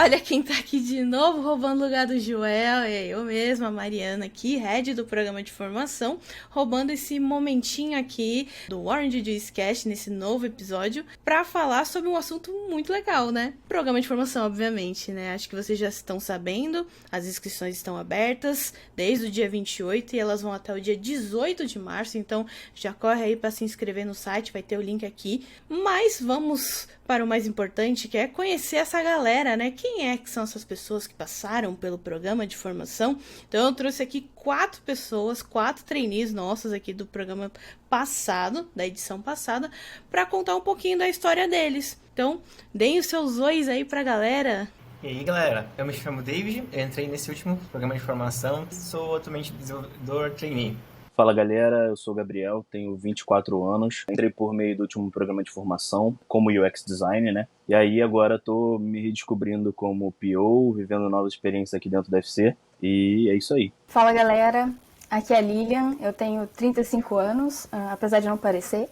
Olha quem tá aqui de novo, roubando o lugar do Joel, é eu mesma, a Mariana aqui, head do programa de formação, roubando esse momentinho aqui do Orange Juice Cast, nesse novo episódio, pra falar sobre um assunto muito legal, né? Programa de formação, obviamente, né? Acho que vocês já estão sabendo, as inscrições estão abertas desde o dia 28 e elas vão até o dia 18 de março, então já corre aí pra se inscrever no site, vai ter o link aqui. Mas vamos para o mais importante, que é conhecer essa galera, né? Quem é que são essas pessoas que passaram pelo programa de formação? Então eu trouxe aqui 4 pessoas, 4 trainees nossos aqui do programa passado, da edição passada, para contar um pouquinho da história deles. Então, deem os seus ois aí pra galera. E aí, galera, eu me chamo David, eu entrei nesse último programa de formação, sou atualmente desenvolvedor trainee. Fala galera, eu sou o Gabriel, tenho 24 anos, entrei por meio do último programa de formação como UX Designer, né? E aí agora tô me redescobrindo como PO, vivendo novas experiências aqui dentro da UFC, e é isso aí. Fala galera, aqui é a Lilian, eu tenho 35 anos, apesar de não parecer,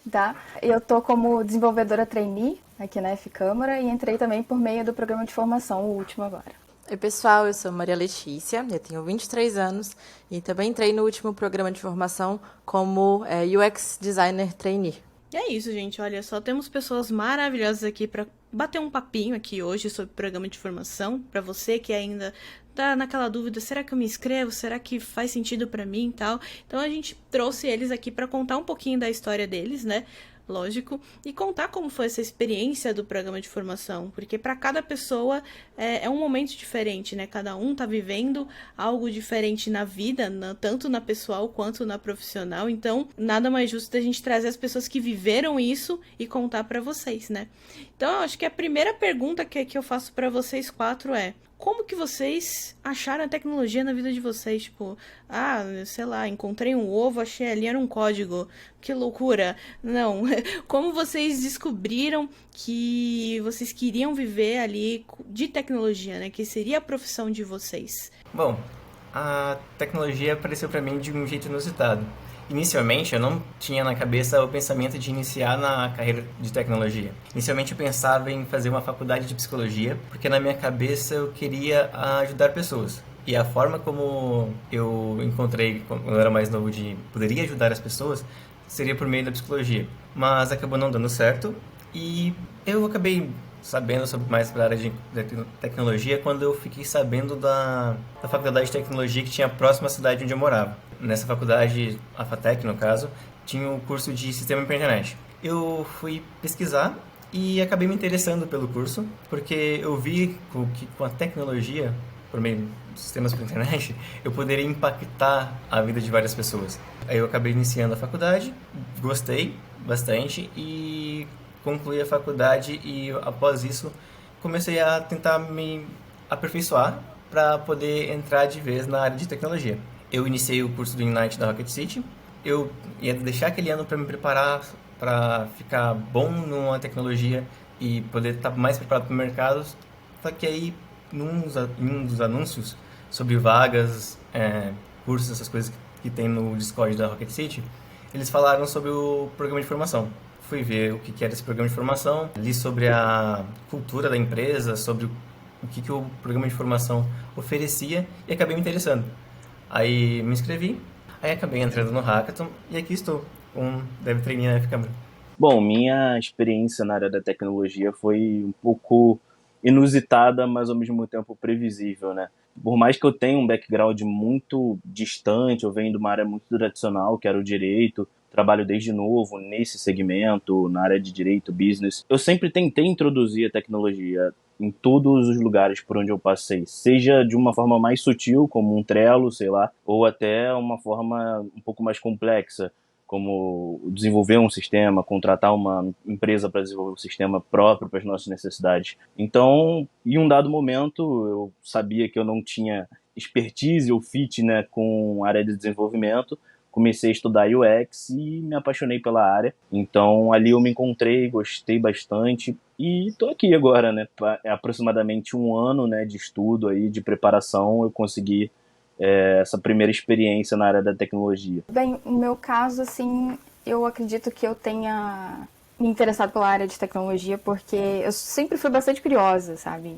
tá? Eu tô como desenvolvedora trainee aqui na F-Câmara e entrei também por meio do programa de formação, o último agora. Oi pessoal, eu sou Maria Letícia, eu tenho 23 anos e também entrei no último programa de formação como UX Designer Trainee. E é isso, gente, olha só, temos pessoas maravilhosas aqui para bater um papinho aqui hoje sobre o programa de formação, para você que ainda tá naquela dúvida, será que eu me inscrevo, será que faz sentido para mim e tal, então a gente trouxe eles aqui para contar um pouquinho da história deles, né? Lógico, e contar como foi essa experiência do programa de formação, porque para cada pessoa é um momento diferente, né? Cada um tá vivendo algo diferente na vida, tanto na pessoal quanto na profissional, então nada mais justo da gente trazer as pessoas que viveram isso e contar para vocês, né? Então eu acho que a primeira pergunta que eu faço para vocês 4 é: como que vocês acharam a tecnologia na vida de vocês? Tipo, sei lá, encontrei um ovo, achei ali, era um código. Que loucura. Não. Como vocês descobriram que vocês queriam viver ali de tecnologia, né? Que seria a profissão de vocês? Bom, a tecnologia apareceu para mim de um jeito inusitado. Inicialmente, eu não tinha na cabeça o pensamento de iniciar na carreira de tecnologia. Inicialmente, eu pensava em fazer uma faculdade de psicologia, porque na minha cabeça eu queria ajudar pessoas. E a forma como eu encontrei, quando eu era mais novo, de poderia ajudar as pessoas, seria por meio da psicologia. Mas acabou não dando certo e eu acabei sabendo sobre mais para a área de tecnologia quando eu fiquei sabendo da faculdade de tecnologia que tinha próxima à cidade onde eu morava. Nessa faculdade, a FATEC no caso, tinha um curso de sistema para internet. Eu fui pesquisar e acabei me interessando pelo curso, porque eu vi que com a tecnologia, por meio de sistemas para internet, eu poderia impactar a vida de várias pessoas. Aí eu acabei iniciando a faculdade, gostei bastante e concluí a faculdade e após isso comecei a tentar me aperfeiçoar para poder entrar de vez na área de tecnologia. Eu iniciei o curso do Ignite da Rocket City. Eu ia deixar aquele ano para me preparar para ficar bom numa tecnologia e poder estar mais preparado para o mercado. Só que aí, em um dos anúncios sobre vagas, cursos, essas coisas que tem no Discord da Rocket City, eles falaram sobre o programa de formação. Fui ver o que era esse programa de formação, li sobre a cultura da empresa, sobre o que o programa de formação oferecia e acabei me interessando. Aí me inscrevi, aí acabei entrando no Hackathon e aqui estou, com Dev Trainee na F-Câmara. Bom, minha experiência na área da tecnologia foi um pouco inusitada, mas ao mesmo tempo previsível, né? Por mais que eu tenha um background muito distante, eu venho de uma área muito tradicional, que era o direito, trabalho desde novo nesse segmento, na área de direito, business. Eu sempre tentei introduzir a tecnologia em todos os lugares por onde eu passei, seja de uma forma mais sutil, como um Trello, sei lá, ou até uma forma um pouco mais complexa, como desenvolver um sistema, contratar uma empresa para desenvolver um sistema próprio para as nossas necessidades. Então, em um dado momento, eu sabia que eu não tinha expertise ou fit, né, com a área de desenvolvimento, comecei a estudar UX e me apaixonei pela área. Então, ali eu me encontrei, gostei bastante e estou aqui agora, né, é aproximadamente um ano, né, de estudo, aí, de preparação, eu consegui essa primeira experiência na área da tecnologia. Bem, no meu caso, assim, eu acredito que eu tenha me interessado pela área de tecnologia porque eu sempre fui bastante curiosa, sabe?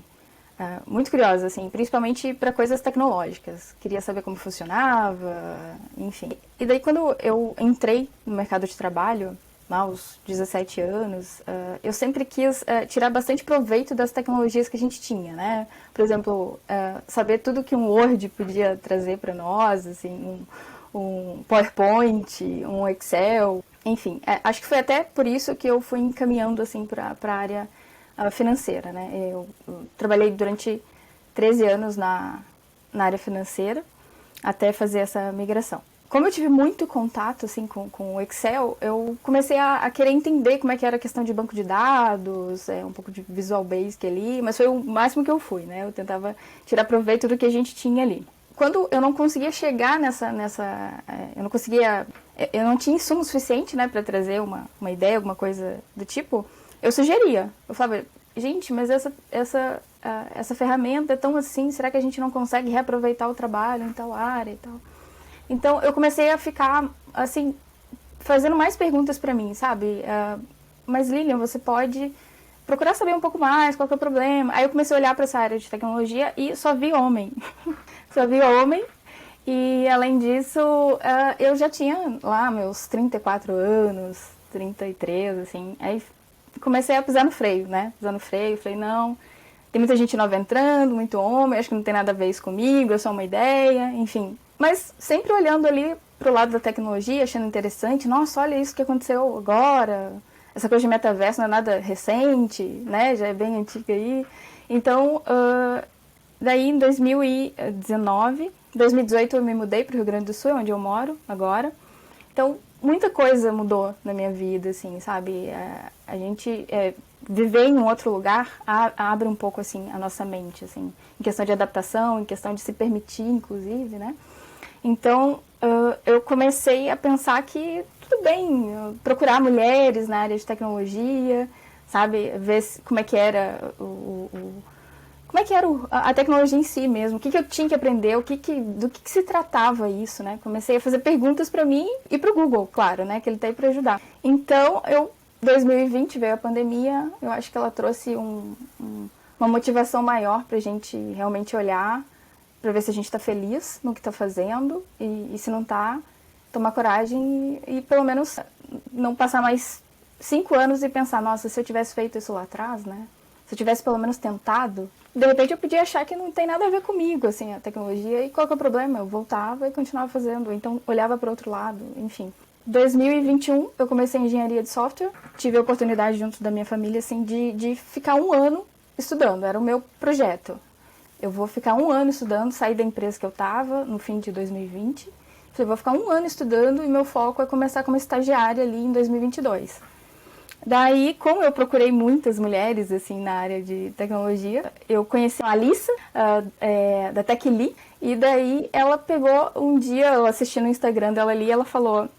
muito curiosa, assim, principalmente para coisas tecnológicas. Queria saber como funcionava, enfim. E daí quando eu entrei no mercado de trabalho, aos 17 anos, eu sempre quis tirar bastante proveito das tecnologias que a gente tinha, né? Por exemplo, saber tudo que um Word podia trazer para nós, assim, um PowerPoint, um Excel, enfim. Acho que foi até por isso que eu fui encaminhando, assim, para a área financeira, né? Eu trabalhei durante 13 anos na área financeira até fazer essa migração. Como eu tive muito contato assim, com o Excel, eu comecei a querer entender como é que era a questão de banco de dados, um pouco de Visual Basic ali, mas foi o máximo que eu fui, né? Eu tentava tirar proveito do que a gente tinha ali. Quando eu não conseguia chegar eu não tinha insumo suficiente, né, para trazer uma ideia, alguma coisa do tipo, eu sugeria. Eu falava, gente, mas essa ferramenta é tão assim, será que a gente não consegue reaproveitar o trabalho em tal área e tal? Então, eu comecei a ficar, assim, fazendo mais perguntas para mim, sabe? Mas, Lilian, você pode procurar saber um pouco mais, qual que é o problema? Aí eu comecei a olhar para essa área de tecnologia e só vi homem. Só vi homem. E, além disso, eu já tinha lá meus 34 anos, 33, assim. Aí comecei a pisar no freio, né? Pisar no freio, falei, não, tem muita gente nova entrando, muito homem, acho que não tem nada a ver isso comigo, é só uma ideia, enfim. Mas sempre olhando ali pro lado da tecnologia, achando interessante, nossa, olha isso que aconteceu agora, essa coisa de metaverso não é nada recente, né, já é bem antiga aí. Então, daí em 2018 eu me mudei pro Rio Grande do Sul, onde eu moro agora. Então, muita coisa mudou na minha vida, assim, sabe? A gente viver em um outro lugar abre um pouco, assim, a nossa mente, assim, em questão de adaptação, em questão de se permitir, inclusive, né? Então, eu comecei a pensar que tudo bem procurar mulheres na área de tecnologia, sabe? Ver como é que era como é que era a tecnologia em si mesmo, o que eu tinha que aprender, do que se tratava isso, né? Comecei a fazer perguntas para mim e para o Google, claro, né? Que ele tá aí para ajudar. Então, 2020 veio a pandemia, eu acho que ela trouxe uma motivação maior para a gente realmente olhar, para ver se a gente está feliz no que está fazendo e se não está, tomar coragem e pelo menos não passar mais 5 anos e pensar, nossa, se eu tivesse feito isso lá atrás, né? Se eu tivesse pelo menos tentado, de repente eu podia achar que não tem nada a ver comigo, assim, a tecnologia, e qual que é o problema? Eu voltava e continuava fazendo, então olhava para o outro lado, enfim. 2021 eu comecei engenharia de software, tive a oportunidade junto da minha família, assim, de ficar 1 ano estudando, era o meu projeto. Eu vou ficar 1 ano estudando, sair da empresa que eu estava no fim de 2020, falei, vou ficar 1 ano estudando e meu foco é começar como estagiária ali em 2022. Daí, como eu procurei muitas mulheres assim na área de tecnologia, eu conheci a Alissa, da TechLee, e daí ela pegou um dia, eu assisti no Instagram dela ali, ela falou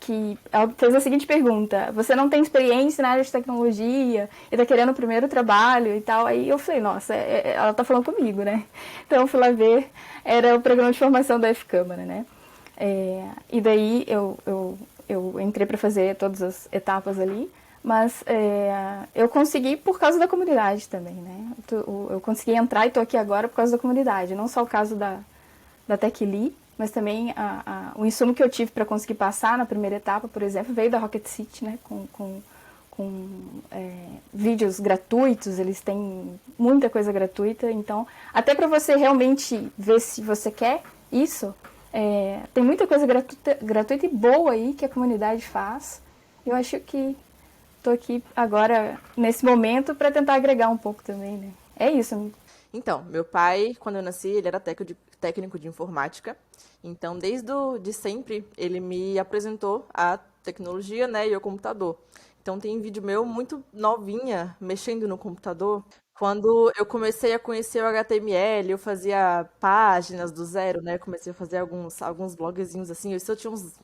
que ela fez a seguinte pergunta: você não tem experiência na área de tecnologia e tá querendo o primeiro trabalho e tal? Aí eu falei, nossa, ela tá falando comigo, né? Então eu fui lá ver, era o programa de formação da F-Câmara, né? E daí eu entrei para fazer todas as etapas ali, mas eu consegui por causa da comunidade também, né? Eu consegui entrar e estou aqui agora por causa da comunidade, não só o caso da TechLee, mas também o insumo que eu tive para conseguir passar na primeira etapa, por exemplo, veio da Rocket City, né? Com vídeos gratuitos, eles têm muita coisa gratuita, então até para você realmente ver se você quer isso, tem muita coisa gratuita e boa aí que a comunidade faz. Eu acho que estou aqui agora, nesse momento, para tentar agregar um pouco também, né? É isso. Então, meu pai, quando eu nasci, ele era técnico de informática. Então, de sempre, ele me apresentou a tecnologia, né, e o computador. Então, tem vídeo meu muito novinha, mexendo no computador. Quando eu comecei a conhecer o HTML, eu fazia páginas do zero, né? Comecei a fazer alguns blogzinhos assim. Isso eu tinha uns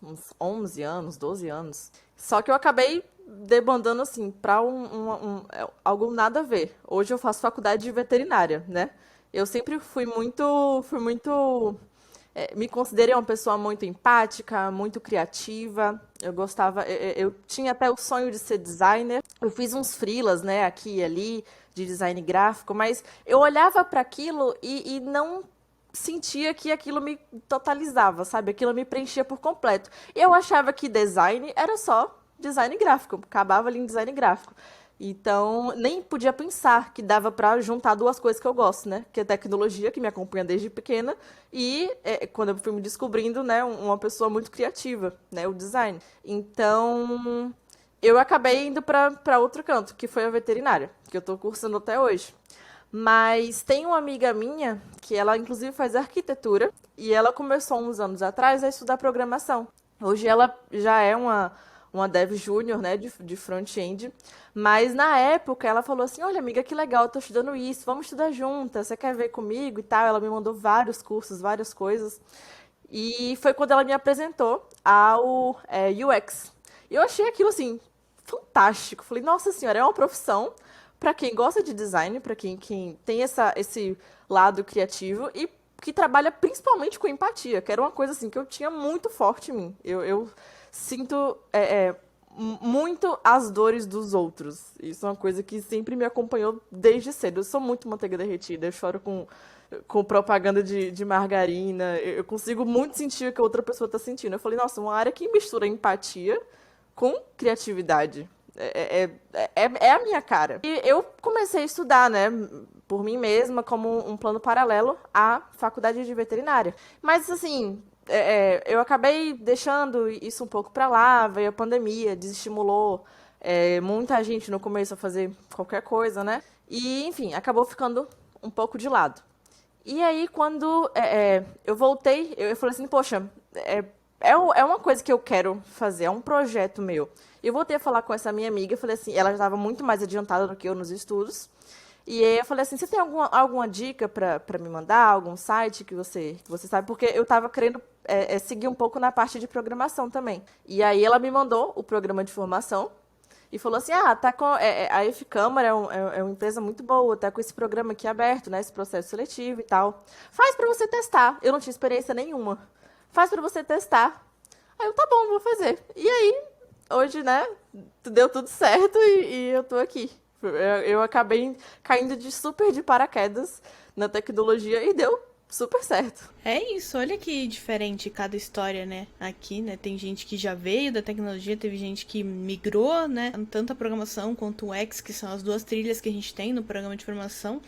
11 anos, 12 anos. Só que eu acabei debandando assim para algo nada a ver. Hoje eu faço faculdade de veterinária, né? Eu sempre me considerei uma pessoa muito empática, muito criativa. Eu gostava, eu tinha até o sonho de ser designer. Eu fiz uns freelas, né, aqui e ali, de design gráfico, mas eu olhava para aquilo e não sentia que aquilo me totalizava, sabe? Aquilo me preenchia por completo. Eu achava que design era só design gráfico, acabava ali em design gráfico. Então, nem podia pensar que dava para juntar duas coisas que eu gosto, né? Que é tecnologia, que me acompanha desde pequena, e quando eu fui me descobrindo, né, uma pessoa muito criativa, né, o design. Então, eu acabei indo para outro canto, que foi a veterinária, que eu estou cursando até hoje. Mas tem uma amiga minha que ela inclusive faz arquitetura e ela começou uns anos atrás a estudar programação. Hoje ela já é uma dev júnior, né, de front-end, mas na época ela falou assim, olha amiga, que legal, eu tô estudando isso, vamos estudar juntas, você quer ver comigo e tal? Ela me mandou vários cursos, várias coisas, e foi quando ela me apresentou ao UX. E eu achei aquilo assim, fantástico, falei, nossa senhora, é uma profissão para quem gosta de design, para quem tem esse lado criativo e que trabalha principalmente com empatia, que era uma coisa assim que eu tinha muito forte em mim. Eu sinto muito as dores dos outros. Isso é uma coisa que sempre me acompanhou desde cedo. Eu sou muito manteiga derretida, eu choro com propaganda de margarina, eu consigo muito sentir o que a outra pessoa está sentindo. Eu falei, nossa, uma área que mistura empatia com criatividade. É a minha cara. E eu comecei a estudar, né, por mim mesma, como um plano paralelo à faculdade de veterinária. Mas, assim, eu acabei deixando isso um pouco para lá, veio a pandemia, desestimulou muita gente no começo a fazer qualquer coisa, né? E, enfim, acabou ficando um pouco de lado. E aí, quando eu voltei, eu falei assim, poxa, é uma coisa que eu quero fazer, é um projeto meu. Eu voltei a falar com essa minha amiga, eu falei assim, ela já estava muito mais adiantada do que eu nos estudos. E aí eu falei assim, você tem alguma dica para me mandar, algum site que você sabe? Porque eu estava querendo seguir um pouco na parte de programação também. E aí ela me mandou o programa de formação e falou assim, tá com a F-Câmara é uma empresa muito boa, tá com esse programa aqui aberto, né, esse processo seletivo e tal. Faz para você testar. Eu não tinha experiência nenhuma. Faz para você testar. Aí eu, tá bom, vou fazer. E aí, hoje, né, deu tudo certo e eu tô aqui. Eu acabei caindo super de paraquedas na tecnologia e deu super certo. É isso, olha que diferente cada história, né? Aqui, né? Tem gente que já veio da tecnologia, teve gente que migrou, né? Tanto a programação quanto o X, que são as duas trilhas que a gente tem no programa de formação,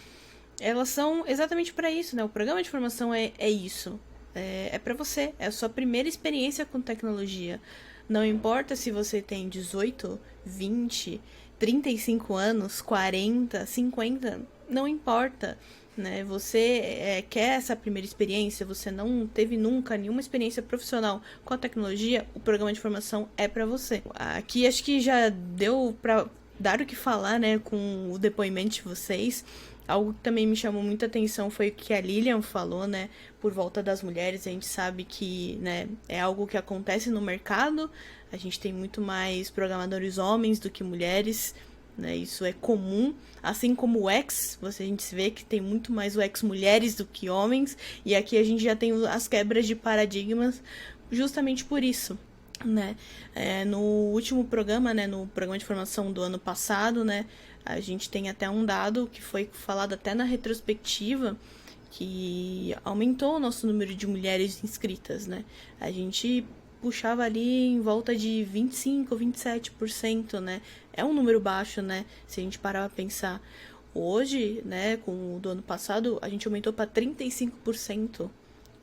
elas são exatamente para isso, né? O programa de formação é isso. É para você, é a sua primeira experiência com tecnologia. Não importa se você tem 18, 20, 35 anos, 40, 50, não importa, né? Você quer essa primeira experiência, você não teve nunca nenhuma experiência profissional com a tecnologia, o programa de formação é para você. Aqui acho que já deu para dar o que falar, né, com o depoimento de vocês. Algo que também me chamou muita atenção foi o que a Lilian falou, né, por volta das mulheres. A gente sabe que, né, é algo que acontece no mercado. A gente tem muito mais programadores homens do que mulheres, né, isso é comum. Assim como o X, a gente vê que tem muito mais o X mulheres do que homens. E aqui a gente já tem as quebras de paradigmas justamente por isso. Né? No último programa, né, no programa de formação do ano passado, né, a gente tem até um dado que foi falado até na retrospectiva, que aumentou o nosso número de mulheres inscritas, né? A gente puxava ali em volta de 25, 27%, né? É um número baixo, né? Se a gente parar pra pensar. Hoje, né, com o do ano passado, a gente aumentou para 35%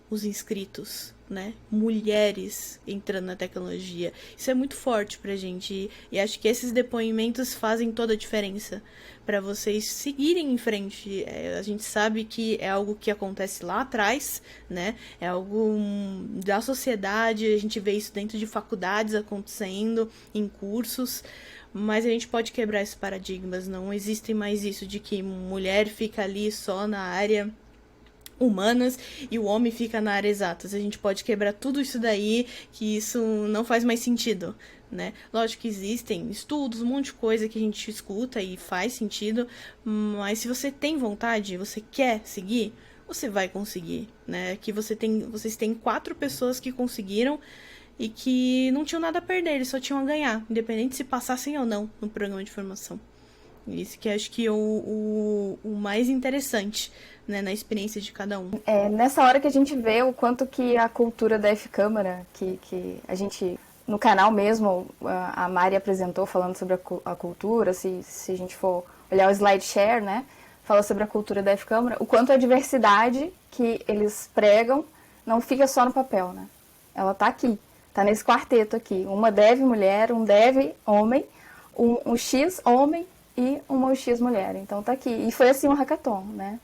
os inscritos, né? Mulheres entrando na tecnologia. Isso é muito forte pra gente. E acho que esses depoimentos fazem toda a diferença para vocês seguirem em frente. A gente sabe que é algo que acontece lá atrás, né? É algo da sociedade. A gente vê isso dentro de faculdades acontecendo, em cursos. Mas a gente pode quebrar esses paradigmas. Não existe mais isso de que mulher fica ali só na área humanas e o homem fica na área exatas. A gente pode quebrar tudo isso daí, que isso não faz mais sentido, né? Lógico que existem estudos, um monte de coisa que a gente escuta e faz sentido, mas se você tem vontade, você quer seguir, você vai conseguir, né? Que vocês têm 4 pessoas que conseguiram e que não tinham nada a perder, eles só tinham a ganhar, independente se passassem ou não no programa de formação. Isso que acho que é o mais interessante, né, na experiência de cada um. Nessa hora que a gente vê o quanto que a cultura da F-Câmara, que a gente, no canal mesmo, a Mari apresentou falando sobre a cultura, se a gente for olhar o SlideShare, né, fala sobre a cultura da F-Câmara, o quanto a diversidade que eles pregam não fica só no papel, né? Ela tá aqui, tá nesse quarteto aqui. Uma dev mulher, um dev homem, um X homem e uma X mulher. Então tá aqui. E foi assim um hackathon, né?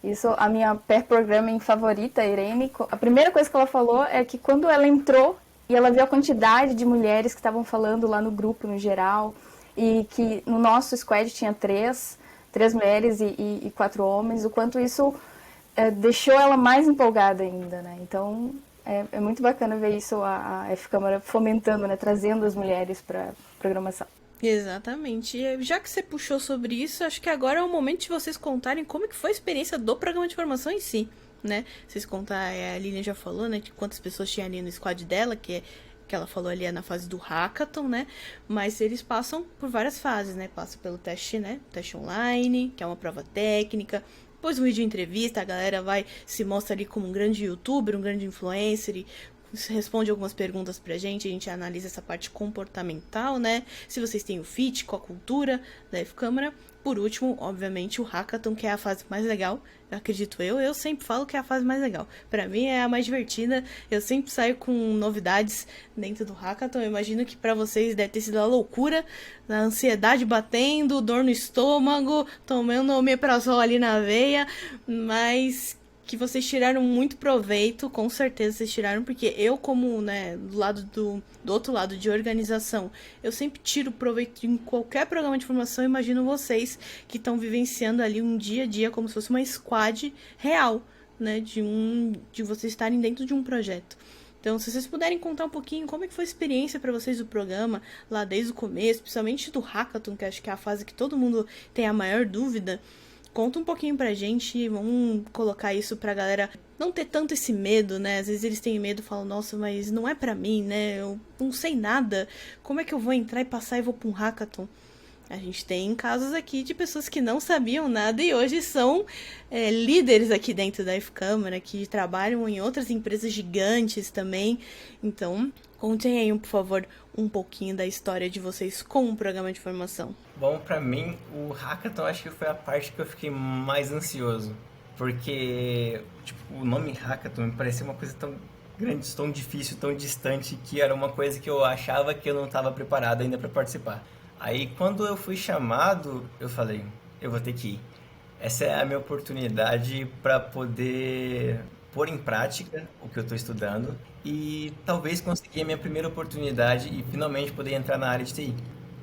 Isso, a minha pair programming favorita, a Irene, a primeira coisa que ela falou é que quando ela entrou e ela viu a quantidade de mulheres que estavam falando lá no grupo no geral, e que no nosso squad tinha três mulheres e 4 homens, o quanto isso deixou ela mais empolgada ainda, né? Então é muito bacana ver isso, a F-Câmara fomentando, né? Trazendo as mulheres para programação. Exatamente. E já que você puxou sobre isso, acho que agora é o momento de vocês contarem como que foi a experiência do programa de formação em si, né? Vocês contar, a Lilian já falou, né, que quantas pessoas tinha ali no squad dela, que ela falou ali na fase do hackathon, né? Mas eles passam por várias fases, né? Passam pelo teste, né? Teste online, que é uma prova técnica. Depois um vídeo entrevista, a galera se mostra ali como um grande youtuber, um grande influencer e responde algumas perguntas pra gente, a gente analisa essa parte comportamental, né? Se vocês têm o fit com a cultura da F-Câmara. Por último, obviamente, o hackathon, que é a fase mais legal, acredito eu sempre falo que é a fase mais legal. Pra mim é a mais divertida, eu sempre saio com novidades dentro do hackathon. Eu imagino que pra vocês deve ter sido a loucura, a ansiedade batendo, dor no estômago, tomando omeprazol ali na veia, mas que vocês tiraram muito proveito, com certeza vocês tiraram, porque eu, como, né, do outro lado de organização, eu sempre tiro proveito em qualquer programa de formação. Imagino vocês que estão vivenciando ali um dia a dia como se fosse uma squad real, né, de vocês estarem dentro de um projeto. Então, se vocês puderem contar um pouquinho como é que foi a experiência para vocês do programa, lá desde o começo, principalmente do hackathon, que acho que é a fase que todo mundo tem a maior dúvida. Conta um pouquinho pra gente, vamos colocar isso pra galera não ter tanto esse medo, né? Às vezes eles têm medo e falam, nossa, mas não é pra mim, né? Eu não sei nada. Como é que eu vou entrar e passar e vou pra um hackathon? A gente tem casos aqui de pessoas que não sabiam nada e hoje são líderes aqui dentro da F-Câmara, que trabalham em outras empresas gigantes também. Então, contem aí, por favor, um pouquinho da história de vocês com o programa de formação. Bom, pra mim, o hackathon acho que foi a parte que eu fiquei mais ansioso. Porque, tipo, o nome hackathon me parecia uma coisa tão grande, tão difícil, tão distante, que era uma coisa que eu achava que eu não estava preparado ainda para participar. Aí, quando eu fui chamado, eu falei, eu vou ter que ir. Essa é a minha oportunidade para poder pôr em prática o que eu estou estudando e talvez conseguir a minha primeira oportunidade e finalmente poder entrar na área de TI,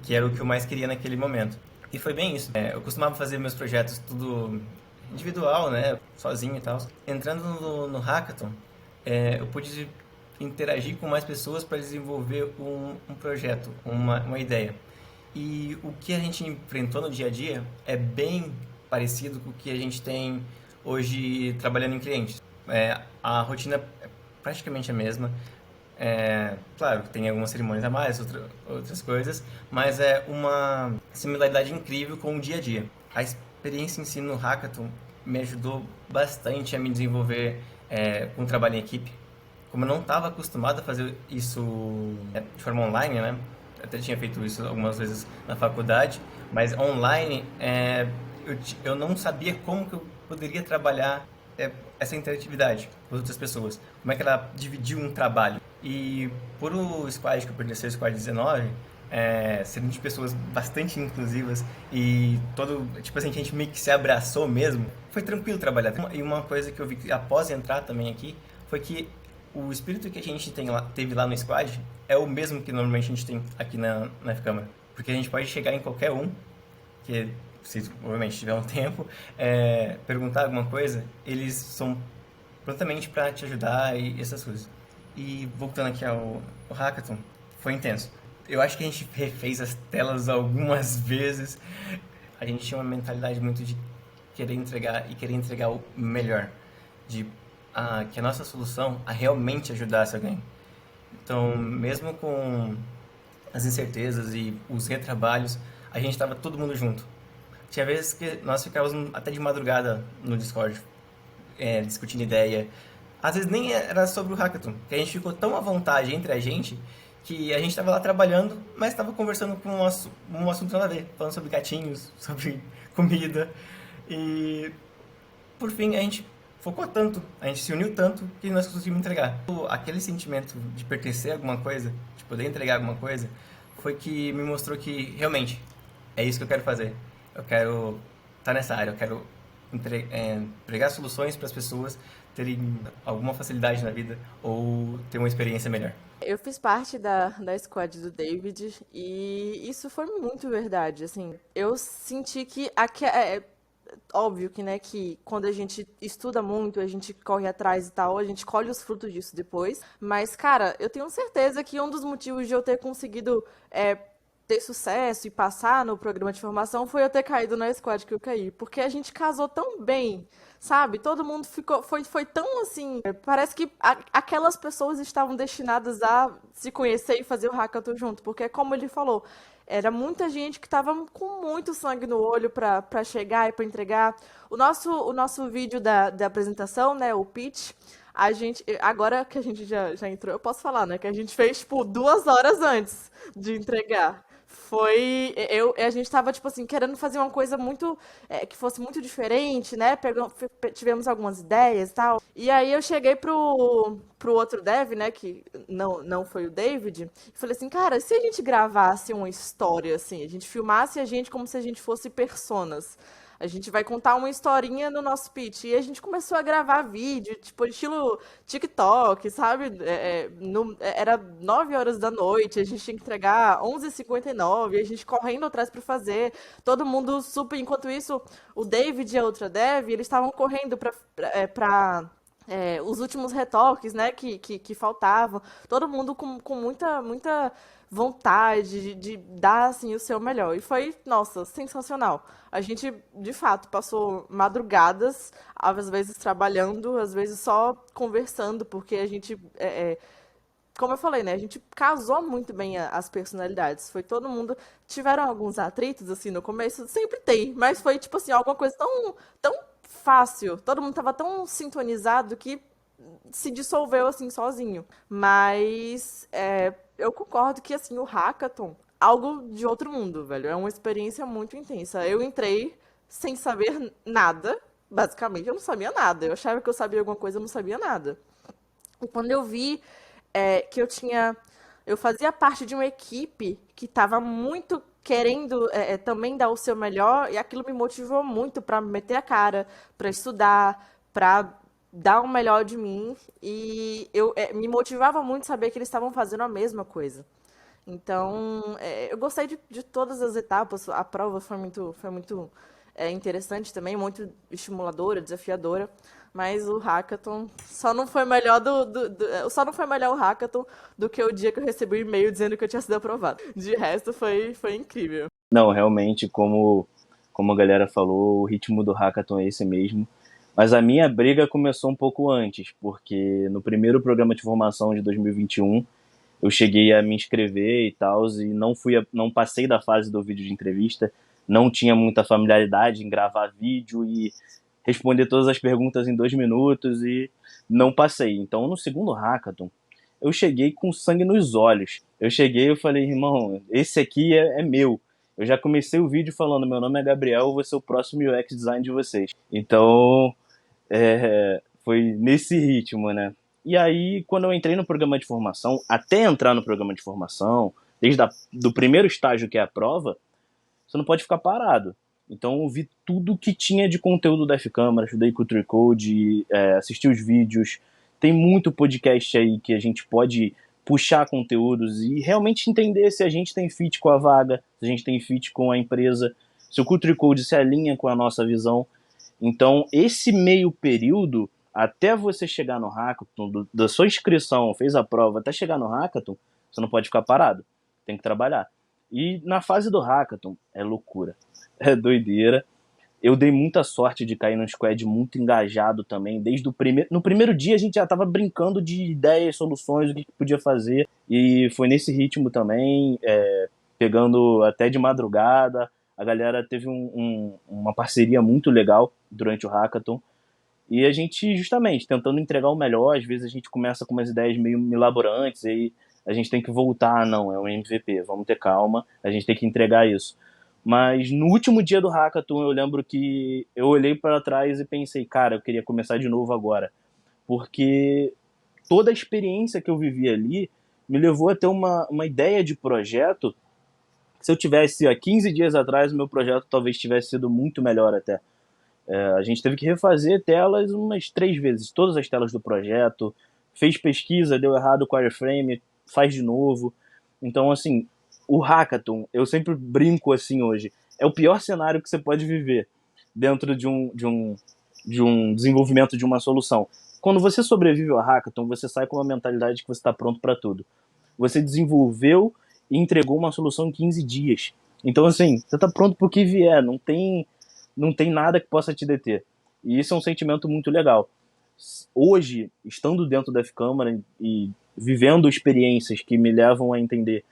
que era o que eu mais queria naquele momento. E foi bem isso. Eu costumava fazer meus projetos tudo individual, né, sozinho e tal. Entrando no hackathon, eu pude interagir com mais pessoas para desenvolver um projeto, uma ideia. E o que a gente enfrentou no dia a dia é bem parecido com o que a gente tem hoje trabalhando em clientes. A rotina é praticamente a mesma. Claro, tem algumas cerimônias a mais, outras coisas, mas é uma similaridade incrível com o dia a dia. A experiência em si no hackathon me ajudou bastante a me desenvolver com o trabalho em equipe. Como eu não estava acostumado a fazer isso de forma online, né? Até tinha feito isso algumas vezes na faculdade, mas online eu não sabia como que eu poderia trabalhar essa interatividade com outras pessoas. Como é que ela dividiu um trabalho. E por o squad que eu pertenceu, o squad 19, sendo de pessoas bastante inclusivas e tipo assim, que a gente meio que se abraçou mesmo, foi tranquilo trabalhar. E uma coisa que eu vi após entrar também aqui, foi que o espírito que a gente teve lá no squad é o mesmo que normalmente a gente tem aqui na F-Câmara. Porque a gente pode chegar em qualquer um, que se obviamente tiver um tempo, perguntar alguma coisa, eles são prontamente para te ajudar e essas coisas. E voltando aqui ao hackathon, foi intenso. Eu acho que a gente refez as telas algumas vezes. A gente tinha uma mentalidade muito de querer entregar o melhor, que a nossa solução realmente ajudasse alguém. Então, mesmo com as incertezas e os retrabalhos, a gente estava todo mundo junto. Tinha vezes que nós ficávamos até de madrugada no Discord, discutindo ideia. Às vezes nem era sobre o hackathon, que a gente ficou tão à vontade entre a gente que a gente estava lá trabalhando, mas estava conversando com um assunto nada a ver, falando sobre gatinhos, sobre comida. E por fim a gente focou tanto, a gente se uniu tanto que nós conseguimos entregar. Aquele sentimento de pertencer a alguma coisa, de poder entregar alguma coisa, foi que me mostrou que realmente é isso que eu quero fazer. Eu quero estar nessa área, eu quero entregar soluções para as pessoas terem alguma facilidade na vida ou ter uma experiência melhor. Eu fiz parte da squad do David e isso foi muito verdade, assim. Eu senti que óbvio que, né, que quando a gente estuda muito, a gente corre atrás e tal, a gente colhe os frutos disso depois. Mas, cara, eu tenho certeza que um dos motivos de eu ter conseguido ter sucesso e passar no programa de formação foi eu ter caído na squad que eu caí. Porque a gente casou tão bem, sabe? Todo mundo foi tão assim. Parece que aquelas pessoas estavam destinadas a se conhecer e fazer o hackathon junto. Porque, como ele falou, era muita gente que estava com muito sangue no olho para chegar e para entregar. O nosso vídeo da apresentação, né, o pitch, agora que a gente já entrou, eu posso falar, né, que a gente fez, tipo, 2 horas antes de entregar. A gente tava, tipo assim, querendo fazer uma coisa muito, que fosse muito diferente, né, tivemos algumas ideias e tal. E aí eu cheguei pro outro dev, né, que não foi o David, e falei assim, cara, se a gente gravasse uma história, assim, a gente filmasse a gente como se a gente fosse personas. A gente vai contar uma historinha no nosso pitch. E a gente começou a gravar vídeo, tipo, estilo TikTok, sabe? Era 9 horas da noite, a gente tinha que entregar 11h59, a gente correndo atrás para fazer. Todo mundo super. Enquanto isso, o David e a outra dev, eles estavam correndo para os últimos retoques, né, que faltavam. Todo mundo com muita vontade de dar, assim, o seu melhor. E foi, nossa, sensacional. A gente, de fato, passou madrugadas, às vezes trabalhando, às vezes só conversando, porque a gente, como eu falei, né, a gente casou muito bem as personalidades. Foi todo mundo... Tiveram alguns atritos, assim, no começo, sempre tem, mas foi, tipo assim, alguma coisa tão fácil. Todo mundo tava tão sintonizado que se dissolveu, assim, sozinho. Mas eu concordo que, assim, o hackathon, algo de outro mundo, velho. É uma experiência muito intensa. Eu entrei sem saber nada, basicamente. Eu não sabia nada. Eu achava que eu sabia alguma coisa, eu não sabia nada. E quando eu vi que eu fazia parte de uma equipe que estava muito querendo também dar o seu melhor, e aquilo me motivou muito para meter a cara, para estudar, para dar o melhor de mim. E me motivava muito saber que eles estavam fazendo a mesma coisa. Então, eu gostei de todas as etapas. A prova foi muito interessante também, muito estimuladora, desafiadora. Mas o hackathon só não foi melhor só não foi melhor o hackathon do que o dia que eu recebi o e-mail dizendo que eu tinha sido aprovado. De resto, foi incrível. Não, realmente, como a galera falou, o ritmo do hackathon é esse mesmo. Mas a minha briga começou um pouco antes, porque no primeiro programa de formação de 2021, eu cheguei a me inscrever e tal, e não passei da fase do vídeo de entrevista, não tinha muita familiaridade em gravar vídeo e responder todas as perguntas em 2 minutos e não passei. Então, no segundo hackathon, eu cheguei com sangue nos olhos. Eu falei, irmão, esse aqui é meu. Eu já comecei o vídeo falando, meu nome é Gabriel, eu vou ser o próximo UX design de vocês. Então, foi nesse ritmo, né? E aí, quando eu entrei no programa de formação, até entrar no programa de formação, desde do primeiro estágio, que é a prova, você não pode ficar parado. Então, eu vi tudo que tinha de conteúdo da F-Câmara, estudei Culture Code, assisti os vídeos. Tem muito podcast aí que a gente pode puxar conteúdos e realmente entender se a gente tem fit com a vaga, se a gente tem fit com a empresa, se o Culture Code se alinha com a nossa visão. Então, esse meio período, até você chegar no hackathon, da sua inscrição, fez a prova, até chegar no hackathon, você não pode ficar parado, tem que trabalhar. E na fase do hackathon, é loucura, é doideira. Eu dei muita sorte de cair num squad muito engajado também, desde no primeiro dia a gente já estava brincando de ideias, soluções, o que podia fazer, e foi nesse ritmo também, pegando até de madrugada, A galera teve uma parceria muito legal durante o hackathon. E a gente, justamente, tentando entregar o melhor, às vezes a gente começa com umas ideias meio milaborantes, e aí a gente tem que voltar, não, é um MVP, vamos ter calma, a gente tem que entregar isso. Mas no último dia do hackathon, eu lembro que eu olhei para trás e pensei, cara, eu queria começar de novo agora. Porque toda a experiência que eu vivi ali me levou a ter uma ideia de projeto. Se eu tivesse há 15 dias atrás, o meu projeto talvez tivesse sido muito melhor até. A gente teve que refazer telas umas 3 vezes, todas as telas do projeto, fez pesquisa, deu errado com o wireframe, faz de novo. Então, assim, o hackathon, eu sempre brinco assim hoje, é o pior cenário que você pode viver dentro de um desenvolvimento de uma solução. Quando você sobrevive ao hackathon, você sai com uma mentalidade que você está pronto para tudo. Você desenvolveu e entregou uma solução em 15 dias. Então, assim, você está pronto para o que vier, não tem nada que possa te deter. E isso é um sentimento muito legal. Hoje, estando dentro da F-Câmara e vivendo experiências que me levam a entender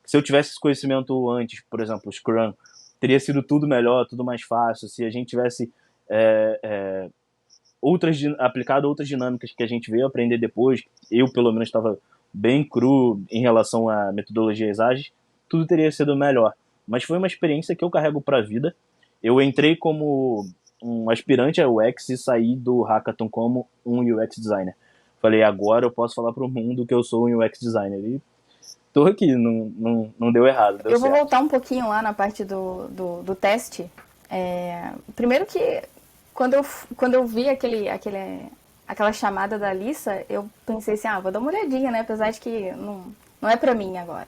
que se eu tivesse esse conhecimento antes, por exemplo, o Scrum, teria sido tudo melhor, tudo mais fácil. Se a gente tivesse aplicado outras dinâmicas que a gente veio aprender depois, eu pelo menos estava bem cru em relação a metodologias ágeis, tudo teria sido melhor. Mas foi uma experiência que eu carrego para a vida. Eu entrei como um aspirante a UX e saí do hackathon como um UX designer. Falei, agora eu posso falar para o mundo que eu sou um UX designer. E tô aqui, não deu errado, deu Eu certo. vou voltar um pouquinho lá na parte do teste. Primeiro que quando eu vi aquela chamada da Alissa, eu pensei assim, vou dar uma olhadinha, né? Apesar de que não é pra mim agora.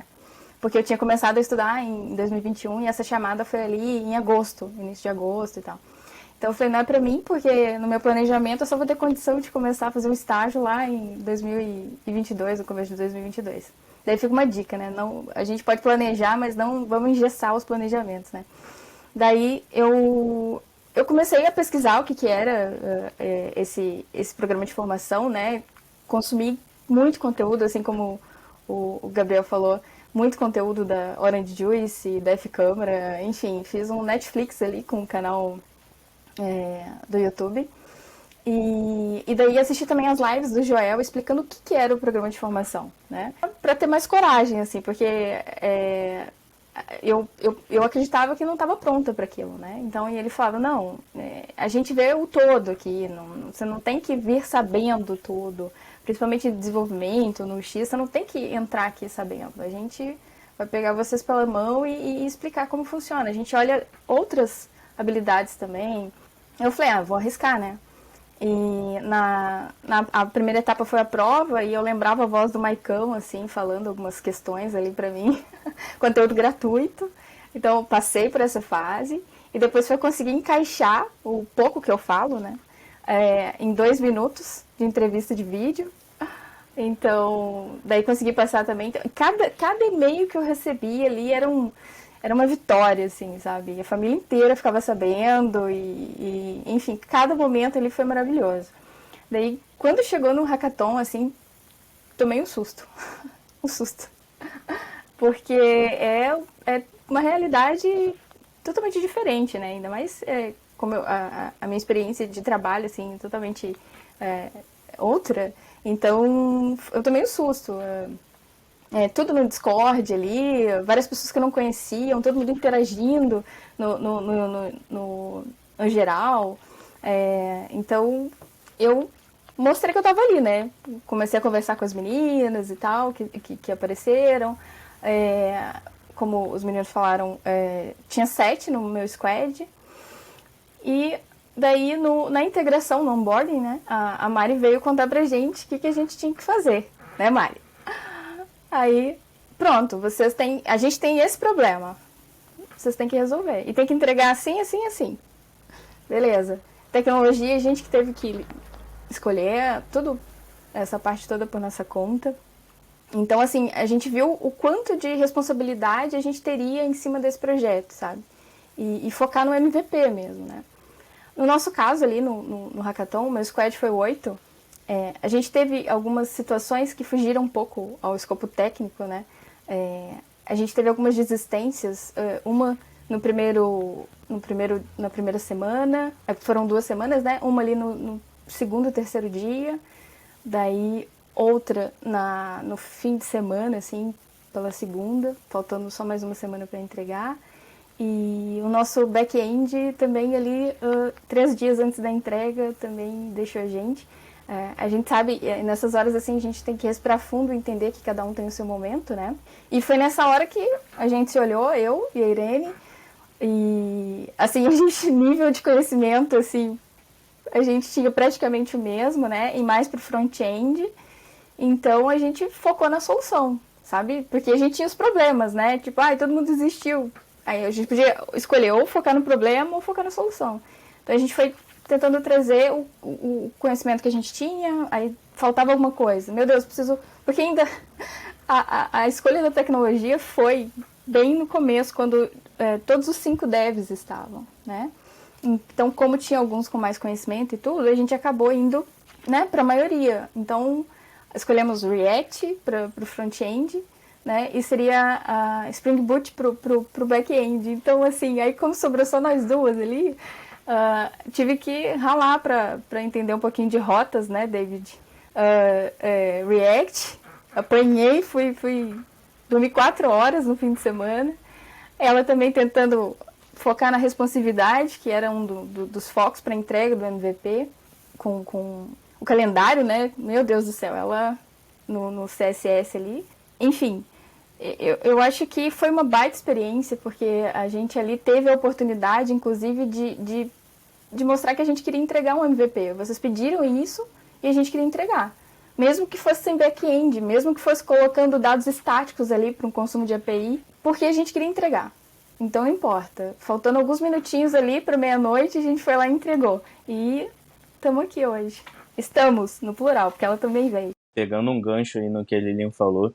Porque eu tinha começado a estudar em 2021 e essa chamada foi ali em agosto, início de agosto e tal. Então eu falei, não é pra mim, porque no meu planejamento eu só vou ter condição de começar a fazer um estágio lá em 2022, no começo de 2022. Daí fica uma dica, né? Não, a gente pode planejar, mas não vamos engessar os planejamentos, né? Daí eu comecei a pesquisar o que era esse programa de formação, né? Consumi muito conteúdo, assim como o Gabriel falou, muito conteúdo da Orange Juice, da F-Câmara, enfim, fiz um Netflix ali com o canal do YouTube. E daí assisti também as lives do Joel explicando o que era o programa de formação, né? Pra ter mais coragem, assim, porque eu acreditava que não estava pronta para aquilo, né? Então ele falava, não, a gente vê o todo aqui, você não tem que vir sabendo tudo, principalmente desenvolvimento no X, você não tem que entrar aqui sabendo. A gente vai pegar vocês pela mão e explicar como funciona. A gente olha outras habilidades também. Eu falei, vou arriscar, né? E a primeira etapa foi a prova e eu lembrava a voz do Maicão, assim, falando algumas questões ali pra mim. Conteúdo gratuito. Então eu passei por essa fase e depois foi conseguir encaixar o pouco que eu falo, né? Em 2 minutos de entrevista de vídeo. Então, daí consegui passar também. Então, cada e-mail que eu recebi ali era uma vitória, assim, sabe? A família inteira ficava sabendo enfim, cada momento ali foi maravilhoso. Daí, quando chegou no hackathon, assim, tomei um susto. Um susto. Porque é uma realidade totalmente diferente, né? Ainda mais como a minha experiência de trabalho, assim, totalmente outra. Então, eu tomei um susto. Tudo no Discord ali, várias pessoas que eu não conheciam, todo mundo interagindo no geral. Então, eu mostrei que eu tava ali, né? Comecei a conversar com as meninas e tal, que apareceram. Como os meninos falaram, tinha 7 no meu squad. E daí, na integração, no onboarding, né? A Mari veio contar pra gente o que a gente tinha que fazer, né, Mari? Aí, pronto, a gente tem esse problema. Vocês têm que resolver. E tem que entregar assim, assim, assim. Beleza. Tecnologia, a gente que teve que escolher tudo, essa parte toda por nossa conta. Então, assim, a gente viu o quanto de responsabilidade a gente teria em cima desse projeto, sabe? E focar no MVP mesmo, né? No nosso caso ali, no hackathon, o meu squad foi 8. A gente teve algumas situações que fugiram um pouco ao escopo técnico, né? A gente teve algumas desistências, uma na primeira semana, foram 2 semanas, né? Uma ali no segundo e terceiro dia, daí outra no fim de semana, assim, pela segunda, faltando só mais uma semana para entregar. E o nosso back-end também ali, 3 dias antes da entrega, também deixou a gente. A gente sabe, nessas horas assim, a gente tem que respirar fundo e entender que cada um tem o seu momento, né? E foi nessa hora que a gente se olhou, eu e a Irene, e assim, a gente, nível de conhecimento, assim, a gente tinha praticamente o mesmo, né? E mais pro front-end. Então a gente focou na solução, sabe? Porque a gente tinha os problemas, né? Tipo, todo mundo desistiu. Aí a gente podia escolher ou focar no problema ou focar na solução. Então a gente foi tentando trazer o conhecimento que a gente tinha, aí faltava alguma coisa. Meu Deus, preciso... Porque ainda a escolha da tecnologia foi bem no começo, quando todos os 5 devs estavam, né? Então, como tinha alguns com mais conhecimento e tudo, a gente acabou indo, né, para a maioria. Então, escolhemos React para o front-end, né, e seria a Spring Boot pro back-end. Então, assim, aí como sobrou só nós duas ali, tive que ralar para entender um pouquinho de rotas, né, David? React, apanhei, fui dormir 4 horas no fim de semana. Ela também tentando focar na responsividade, que era um dos focos para entrega do MVP, com o calendário, né? Meu Deus do céu, ela no CSS ali. Enfim, eu acho que foi uma baita experiência, porque a gente ali teve a oportunidade, inclusive, de mostrar que a gente queria entregar um MVP. Vocês pediram isso e a gente queria entregar. Mesmo que fosse sem back-end, mesmo que fosse colocando dados estáticos ali para um consumo de API, porque a gente queria entregar. Então não importa. Faltando alguns minutinhos ali para meia-noite, a gente foi lá e entregou. E estamos aqui hoje. Estamos, no plural, porque ela também veio. Pegando um gancho aí no que a Lilian falou,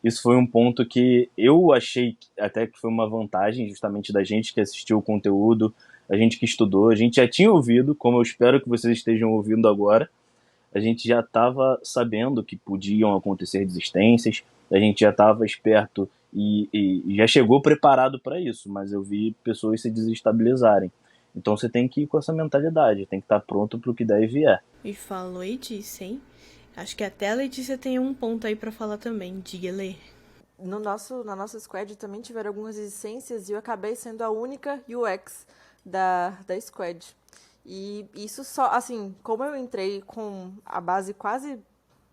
isso foi um ponto que eu achei até que foi uma vantagem justamente da gente que assistiu o conteúdo, a gente que estudou, a gente já tinha ouvido, como eu espero que vocês estejam ouvindo agora, a gente já estava sabendo que podiam acontecer desistências, a gente já estava esperto e já chegou preparado para isso, mas eu vi pessoas se desestabilizarem. Então você tem que ir com essa mentalidade, tem que estar pronto para o que der e vier. E falou e disse, hein? Acho que até a Letícia tem um ponto aí pra falar também. Diga, Lê. Na nossa squad também tiveram algumas resistências e eu acabei sendo a única UX da squad. E isso só, assim, como eu entrei com a base quase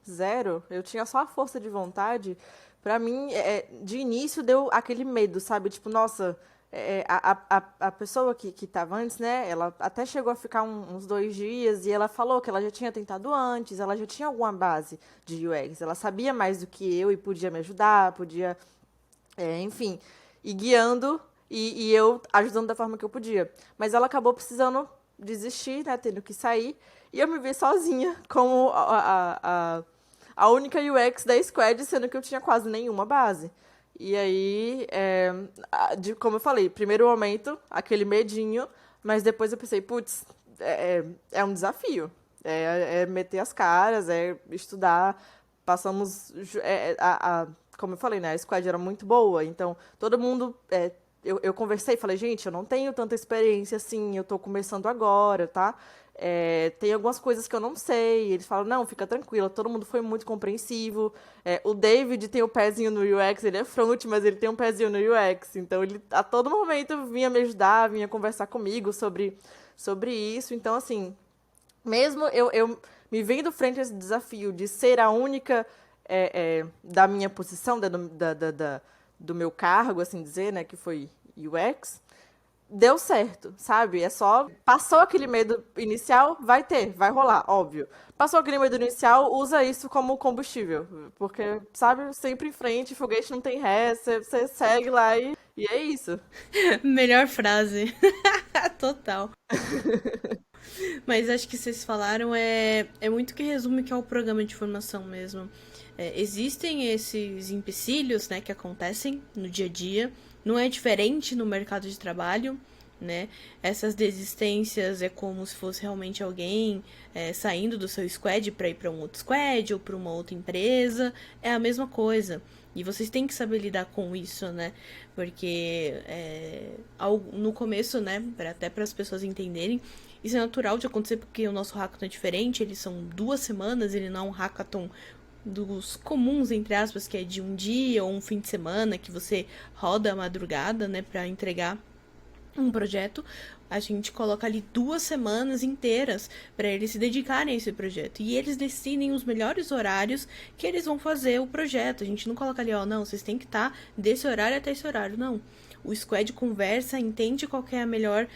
0, eu tinha só a força de vontade, pra mim, de início deu aquele medo, sabe? Tipo, nossa, a pessoa que tava antes, né, ela até chegou a ficar uns 2 dias e ela falou que ela já tinha tentado antes, ela já tinha alguma base de UX, ela sabia mais do que eu e podia me ajudar, podia, enfim, ir guiando e eu ajudando da forma que eu podia. Mas ela acabou precisando desistir, né, tendo que sair, e eu me vi sozinha como a única UX da squad, sendo que eu tinha quase nenhuma base. E aí, como eu falei, primeiro momento, aquele medinho, mas depois eu pensei, putz, é um desafio. É meter as caras, é estudar. Passamos, como eu falei, né, a squad era muito boa, então todo mundo... Eu conversei e falei, gente, eu não tenho tanta experiência assim, eu tô começando agora, tá? Tem algumas coisas que eu não sei. Eles falam, não, fica tranquila, todo mundo foi muito compreensivo. O David tem o pezinho no UX, ele é front, mas ele tem um pezinho no UX. Então, ele a todo momento vinha me ajudar, vinha conversar comigo sobre isso. Então, assim, mesmo eu me vendo frente a esse desafio de ser a única da minha posição, do meu cargo, assim dizer, né, que foi UX, deu certo, sabe? É só... Passou aquele medo inicial, vai rolar, óbvio. Passou aquele medo inicial, usa isso como combustível. Porque, sabe, sempre em frente, foguete não tem ré, você segue lá e é isso. Melhor frase. Total. Mas acho que vocês falaram é muito que resume que é o programa de formação mesmo. Existem esses empecilhos, né, que acontecem no dia a dia. Não é diferente no mercado de trabalho, né? Essas desistências é como se fosse realmente alguém saindo do seu squad para ir para um outro squad ou para uma outra empresa. É a mesma coisa. E vocês têm que saber lidar com isso, né? Porque no começo, né, até para as pessoas entenderem, isso é natural de acontecer porque o nosso hackathon é diferente. Eles são 2 semanas, ele não é um hackathon dos comuns, entre aspas, que é de um dia ou um fim de semana que você roda a madrugada, né, para entregar um projeto. A gente coloca ali 2 semanas inteiras para eles se dedicarem a esse projeto. E eles decidem os melhores horários que eles vão fazer o projeto. A gente não coloca ali, não, vocês têm que estar desse horário até esse horário, não. O squad conversa, entende qual que é a melhor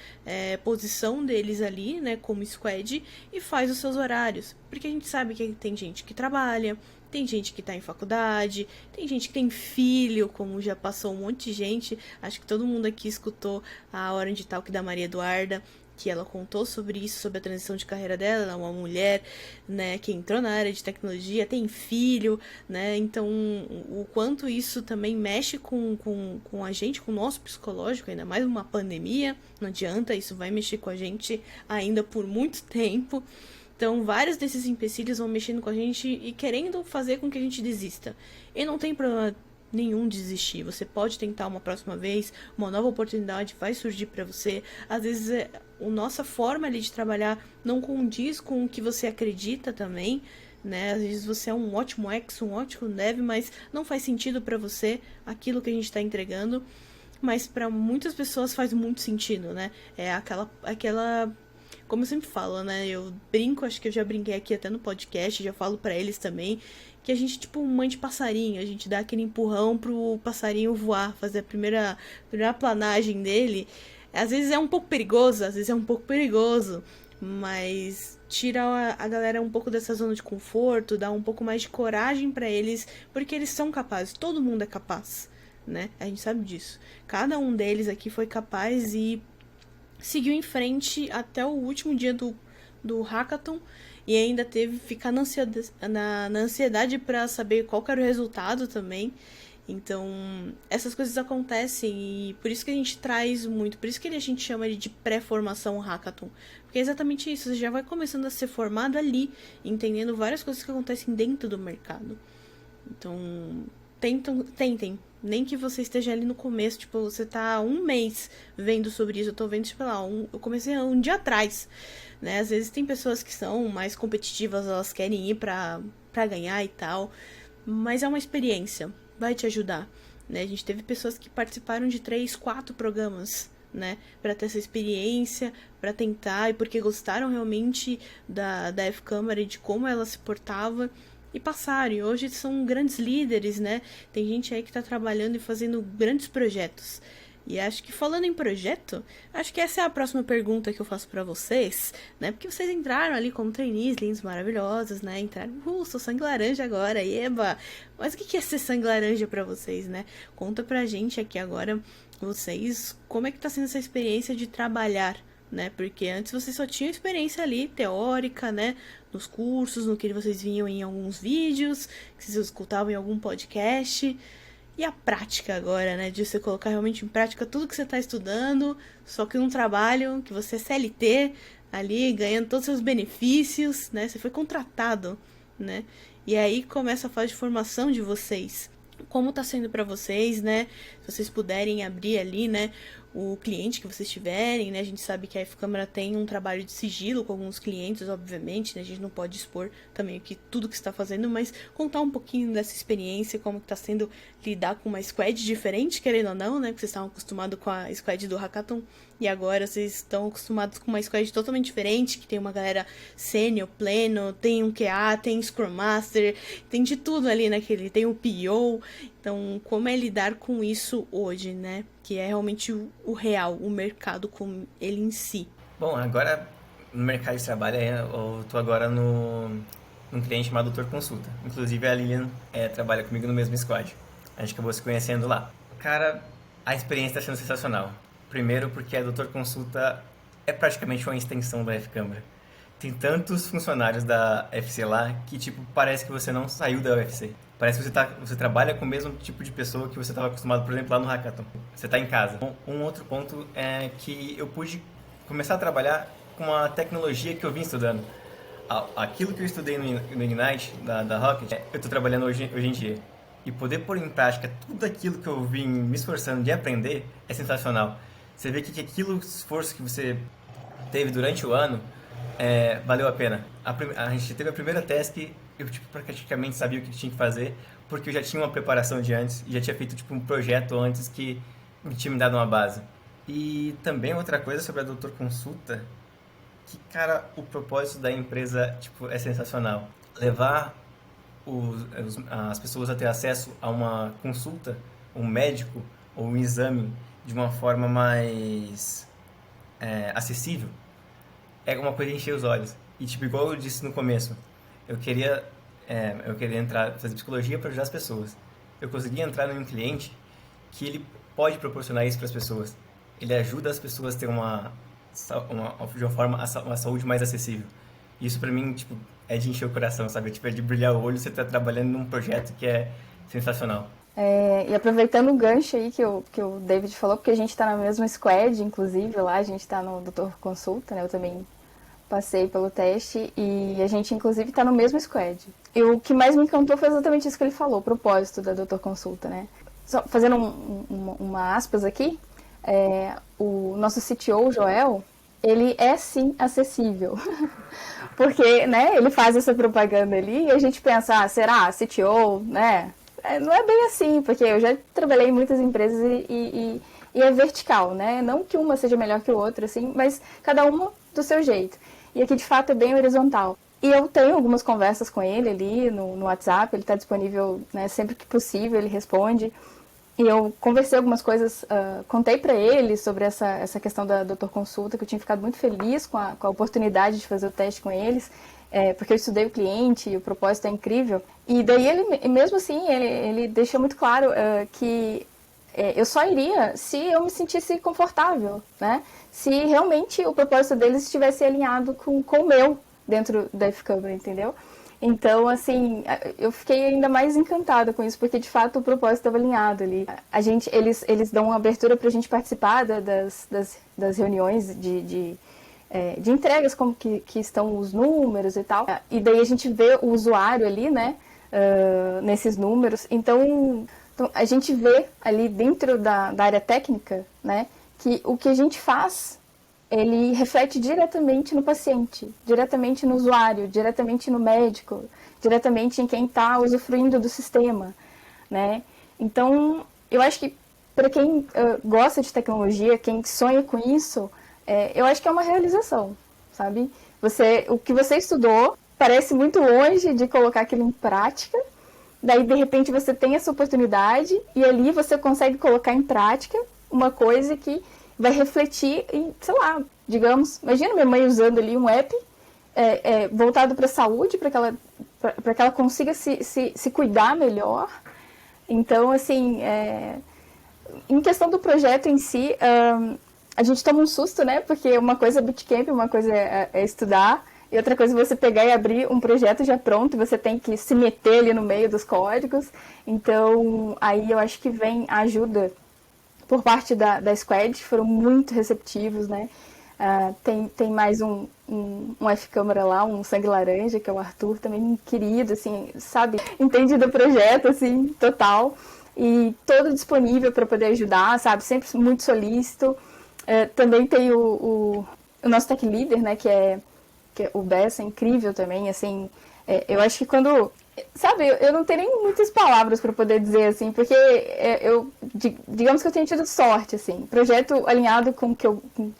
posição deles ali, né, como squad, e faz os seus horários. Porque a gente sabe que tem gente que trabalha, tem gente que tá em faculdade, tem gente que tem filho, como já passou um monte de gente. Acho que todo mundo aqui escutou a Orange Talk da Maria Eduarda, que ela contou sobre isso, sobre a transição de carreira dela. Ela é uma mulher, né, que entrou na área de tecnologia, tem filho, né, então o quanto isso também mexe com a gente, com o nosso psicológico, ainda mais uma pandemia, não adianta, isso vai mexer com a gente ainda por muito tempo. Então, vários desses empecilhos vão mexendo com a gente e querendo fazer com que a gente desista. E não tem problema nenhum desistir. Você pode tentar uma próxima vez, uma nova oportunidade vai surgir para você. Às vezes, a nossa forma ali de trabalhar não condiz com o que você acredita também, né? Às vezes você é um ótimo ex, um ótimo dev, mas não faz sentido para você aquilo que a gente está entregando. Mas para muitas pessoas faz muito sentido, né? É aquela como eu sempre falo, né? Eu brinco, acho que eu já brinquei aqui até no podcast, já falo pra eles também, que a gente, tipo, mãe de passarinho, a gente dá aquele empurrão pro passarinho voar, fazer a primeira planagem dele. Às vezes é um pouco perigoso, mas tira a galera um pouco dessa zona de conforto, dá um pouco mais de coragem pra eles, porque eles são capazes, todo mundo é capaz, né? A gente sabe disso. Cada um deles aqui foi capaz e seguiu em frente até o último dia do hackathon e ainda teve que ficar na ansiedade para saber qual que era o resultado também. Então, essas coisas acontecem e por isso que a gente traz muito, por isso que a gente chama ele de pré-formação hackathon. Porque é exatamente isso, você já vai começando a ser formado ali, entendendo várias coisas que acontecem dentro do mercado. Então, tentem. Nem que você esteja ali no começo, tipo, você tá 1 mês vendo sobre isso. Eu tô vendo, tipo, eu comecei um dia atrás, né? Às vezes tem pessoas que são mais competitivas, elas querem ir pra ganhar e tal. Mas é uma experiência, vai te ajudar, né? A gente teve pessoas que participaram de 3, 4 programas, né? Pra ter essa experiência, pra tentar, e porque gostaram realmente da F-Câmara e de como ela se portava. E passaram, e hoje são grandes líderes, né? Tem gente aí que tá trabalhando e fazendo grandes projetos. E acho que falando em projeto, acho que essa é a próxima pergunta que eu faço pra vocês, né? Porque vocês entraram ali como trainees, lindos, maravilhosos, né? Entraram, sou sangue laranja agora, eba! Mas o que é ser sangue laranja pra vocês, né? Conta pra gente aqui agora, vocês, como é que tá sendo essa experiência de trabalhar, né? Porque antes vocês só tinham experiência ali, teórica, né? Nos cursos, no que vocês viam em alguns vídeos, que vocês escutavam em algum podcast. E a prática agora, né? De você colocar realmente em prática tudo que você está estudando, só que num trabalho que você é CLT, ali, ganhando todos os seus benefícios, né? Você foi contratado, né? E aí começa a fase de formação de vocês. Como tá sendo para vocês, né? Se vocês puderem abrir ali, né, o cliente que vocês tiverem, né? A gente sabe que a F-Câmara tem um trabalho de sigilo com alguns clientes, obviamente, né? A gente não pode expor também tudo que está fazendo, mas contar um pouquinho dessa experiência, como que tá sendo lidar com uma squad diferente, querendo ou não, né? Porque vocês estavam acostumados com a squad do Hackathon e agora vocês estão acostumados com uma squad totalmente diferente, que tem uma galera sênior, pleno, tem um QA, tem Scrum Master, tem de tudo ali naquele, tem o PO. Então, como é lidar com isso hoje, né? Que é realmente o real, o mercado com ele em si. Bom, agora no mercado de trabalho eu tô agora num cliente chamado Doutor Consulta. Inclusive a Lilian trabalha comigo no mesmo squad. A gente acabou se conhecendo lá. Cara, a experiência está sendo sensacional. Primeiro porque a Doutor Consulta é praticamente uma extensão da F-Câmara. Tem tantos funcionários da UFC lá que, tipo, parece que você não saiu da UFC. Parece que você trabalha com o mesmo tipo de pessoa que você estava acostumado, por exemplo, lá no Hackathon. Você está em casa. Um outro ponto é que eu pude começar a trabalhar com a tecnologia que eu vim estudando. Aquilo que eu estudei no Ignite, da Rocket, eu estou trabalhando hoje em dia. E poder pôr em prática tudo aquilo que eu vim me esforçando de aprender é sensacional. Você vê que aquilo, esforço que você teve durante o ano, valeu a pena. A gente teve a primeira task, eu tipo, praticamente sabia o que tinha que fazer, porque eu já tinha uma preparação de antes, e já tinha feito tipo, um projeto antes que me tinha me dado uma base. E também outra coisa sobre a Doutor Consulta, que, cara, o propósito da empresa tipo, é sensacional. Levar as pessoas a ter acesso a uma consulta, um médico ou um exame de uma forma mais acessível, é uma coisa de encher os olhos. E, tipo, igual eu disse no começo, eu queria fazer psicologia para ajudar as pessoas. Eu consegui entrar em um cliente que ele pode proporcionar isso para as pessoas. Ele ajuda as pessoas a ter de uma forma uma saúde mais acessível. Isso para mim, tipo, é de encher o coração, sabe? Tipo, é de brilhar o olho, você tá trabalhando num projeto que é sensacional. E aproveitando o gancho aí que o David falou, porque a gente está na mesma squad, inclusive, lá a gente está no Doutor Consulta, né? Eu também passei pelo teste e a gente, inclusive, está no mesmo squad. E o que mais me encantou foi exatamente isso que ele falou, o propósito da Doutor Consulta, né? Só fazendo uma aspas aqui, o nosso CTO, o Joel, ele é sim acessível. Porque, né, ele faz essa propaganda ali e a gente pensa, será CTO, né? Não é bem assim, porque eu já trabalhei em muitas empresas e é vertical, né? Não que uma seja melhor que o outro, assim, mas cada uma do seu jeito. E aqui, de fato, é bem horizontal. E eu tenho algumas conversas com ele ali no WhatsApp, ele está disponível, né, sempre que possível, ele responde. E eu conversei algumas coisas, contei para ele sobre essa questão da Doutor Consulta, que eu tinha ficado muito feliz com a oportunidade de fazer o teste com eles, porque eu estudei o cliente e o propósito é incrível. E daí ele, mesmo assim, ele deixou muito claro que eu só iria se eu me sentisse confortável, né? Se realmente o propósito deles estivesse alinhado com o meu dentro da F-Câmara, entendeu? Então, assim, eu fiquei ainda mais encantada com isso, porque de fato o propósito estava alinhado ali. Eles dão uma abertura para a gente participar das reuniões de entregas, como que estão os números e tal. E daí a gente vê o usuário ali, né, nesses números. Então, a gente vê ali dentro da área técnica, né, que o que a gente faz, ele reflete diretamente no paciente, diretamente no usuário, diretamente no médico, diretamente em quem está usufruindo do sistema, né? Então, eu acho que para quem gosta de tecnologia, quem sonha com isso, eu acho que é uma realização, sabe? O que você estudou parece muito longe de colocar aquilo em prática, daí de repente você tem essa oportunidade e ali você consegue colocar em prática uma coisa que vai refletir em, sei lá, digamos, imagina minha mãe usando ali um app voltado para a saúde, para que ela consiga se cuidar melhor. Então, assim, em questão do projeto em si, a gente toma um susto, né? Porque uma coisa é bootcamp, uma coisa é estudar, e outra coisa é você pegar e abrir um projeto já pronto, e você tem que se meter ali no meio dos códigos. Então, aí eu acho que vem a ajuda por parte da Squad, foram muito receptivos, né? Tem mais um F-Câmara lá, um sangue laranja, que é o Arthur, também querido, assim, sabe? Entende do projeto, assim, total. E todo disponível para poder ajudar, sabe? Sempre muito solícito. Também tem o nosso Tech Leader, né? Que é o Bessa, incrível também, assim. Eu acho que quando... Sabe, eu não tenho nem muitas palavras para poder dizer, assim, porque digamos que eu tenho tido sorte, assim, projeto alinhado com o que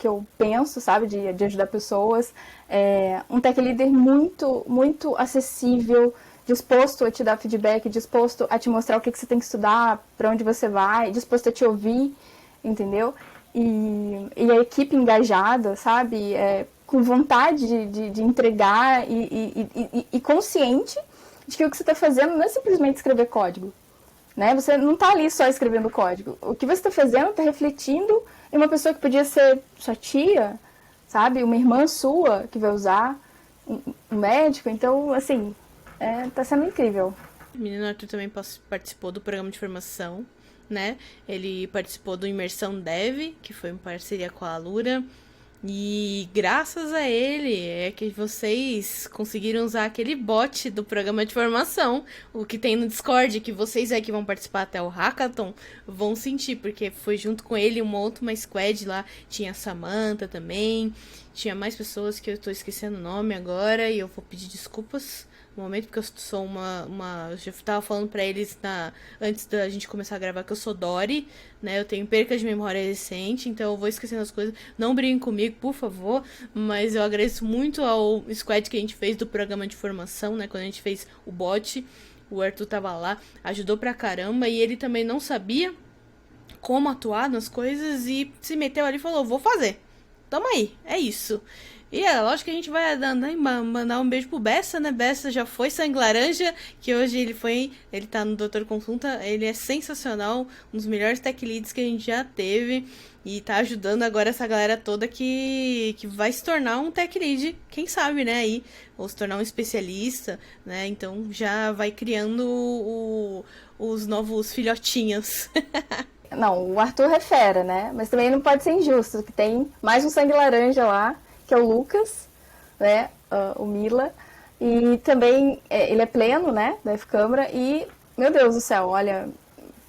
eu penso, sabe, de ajudar pessoas, um tech leader muito, muito acessível, disposto a te dar feedback, disposto a te mostrar o que você tem que estudar, para onde você vai, disposto a te ouvir, entendeu? E a equipe engajada, sabe, com vontade de entregar e consciente de que o que você está fazendo não é simplesmente escrever código, né? Você não está ali só escrevendo código. O que você está fazendo está refletindo em uma pessoa que podia ser sua tia, sabe? Uma irmã sua que vai usar. um médico, então, assim, tá sendo incrível. O menino Arthur também participou do programa de formação, né? Ele participou do Imersão Dev, que foi uma parceria com a Alura. E graças a ele é que vocês conseguiram usar aquele bot do programa de formação, o que tem no Discord, que vocês aí que vão participar até o Hackathon vão sentir, porque foi junto com ele uma squad lá, tinha a Samantha também, tinha mais pessoas que eu tô esquecendo o nome agora e eu vou pedir desculpas no momento, porque eu sou eu já tava falando pra eles antes da gente começar a gravar que eu sou Dory, né? Eu tenho perca de memória recente, então eu vou esquecendo as coisas. Não briguem comigo, por favor, mas eu agradeço muito ao squad que a gente fez do programa de formação, né? Quando a gente fez o bot, o Arthur tava lá, ajudou pra caramba, e ele também não sabia como atuar nas coisas e se meteu ali e falou, vou fazer. Tamo aí, é isso. E é lógico que a gente vai mandar um beijo pro Bessa, né? Bessa já foi sangue laranja, que hoje ele tá no Doutor Consulta, ele é sensacional, um dos melhores tech leads que a gente já teve, e tá ajudando agora essa galera toda que vai se tornar um tech lead, quem sabe, né? Aí, ou se tornar um especialista, né? Então já vai criando os novos filhotinhos. Não, o Arthur é fera, né? Mas também não pode ser injusto, que tem mais um sangue laranja lá, que é o Lucas, né? O Mila. E também ele é pleno, né? Da F-Câmara. E, meu Deus do céu, olha,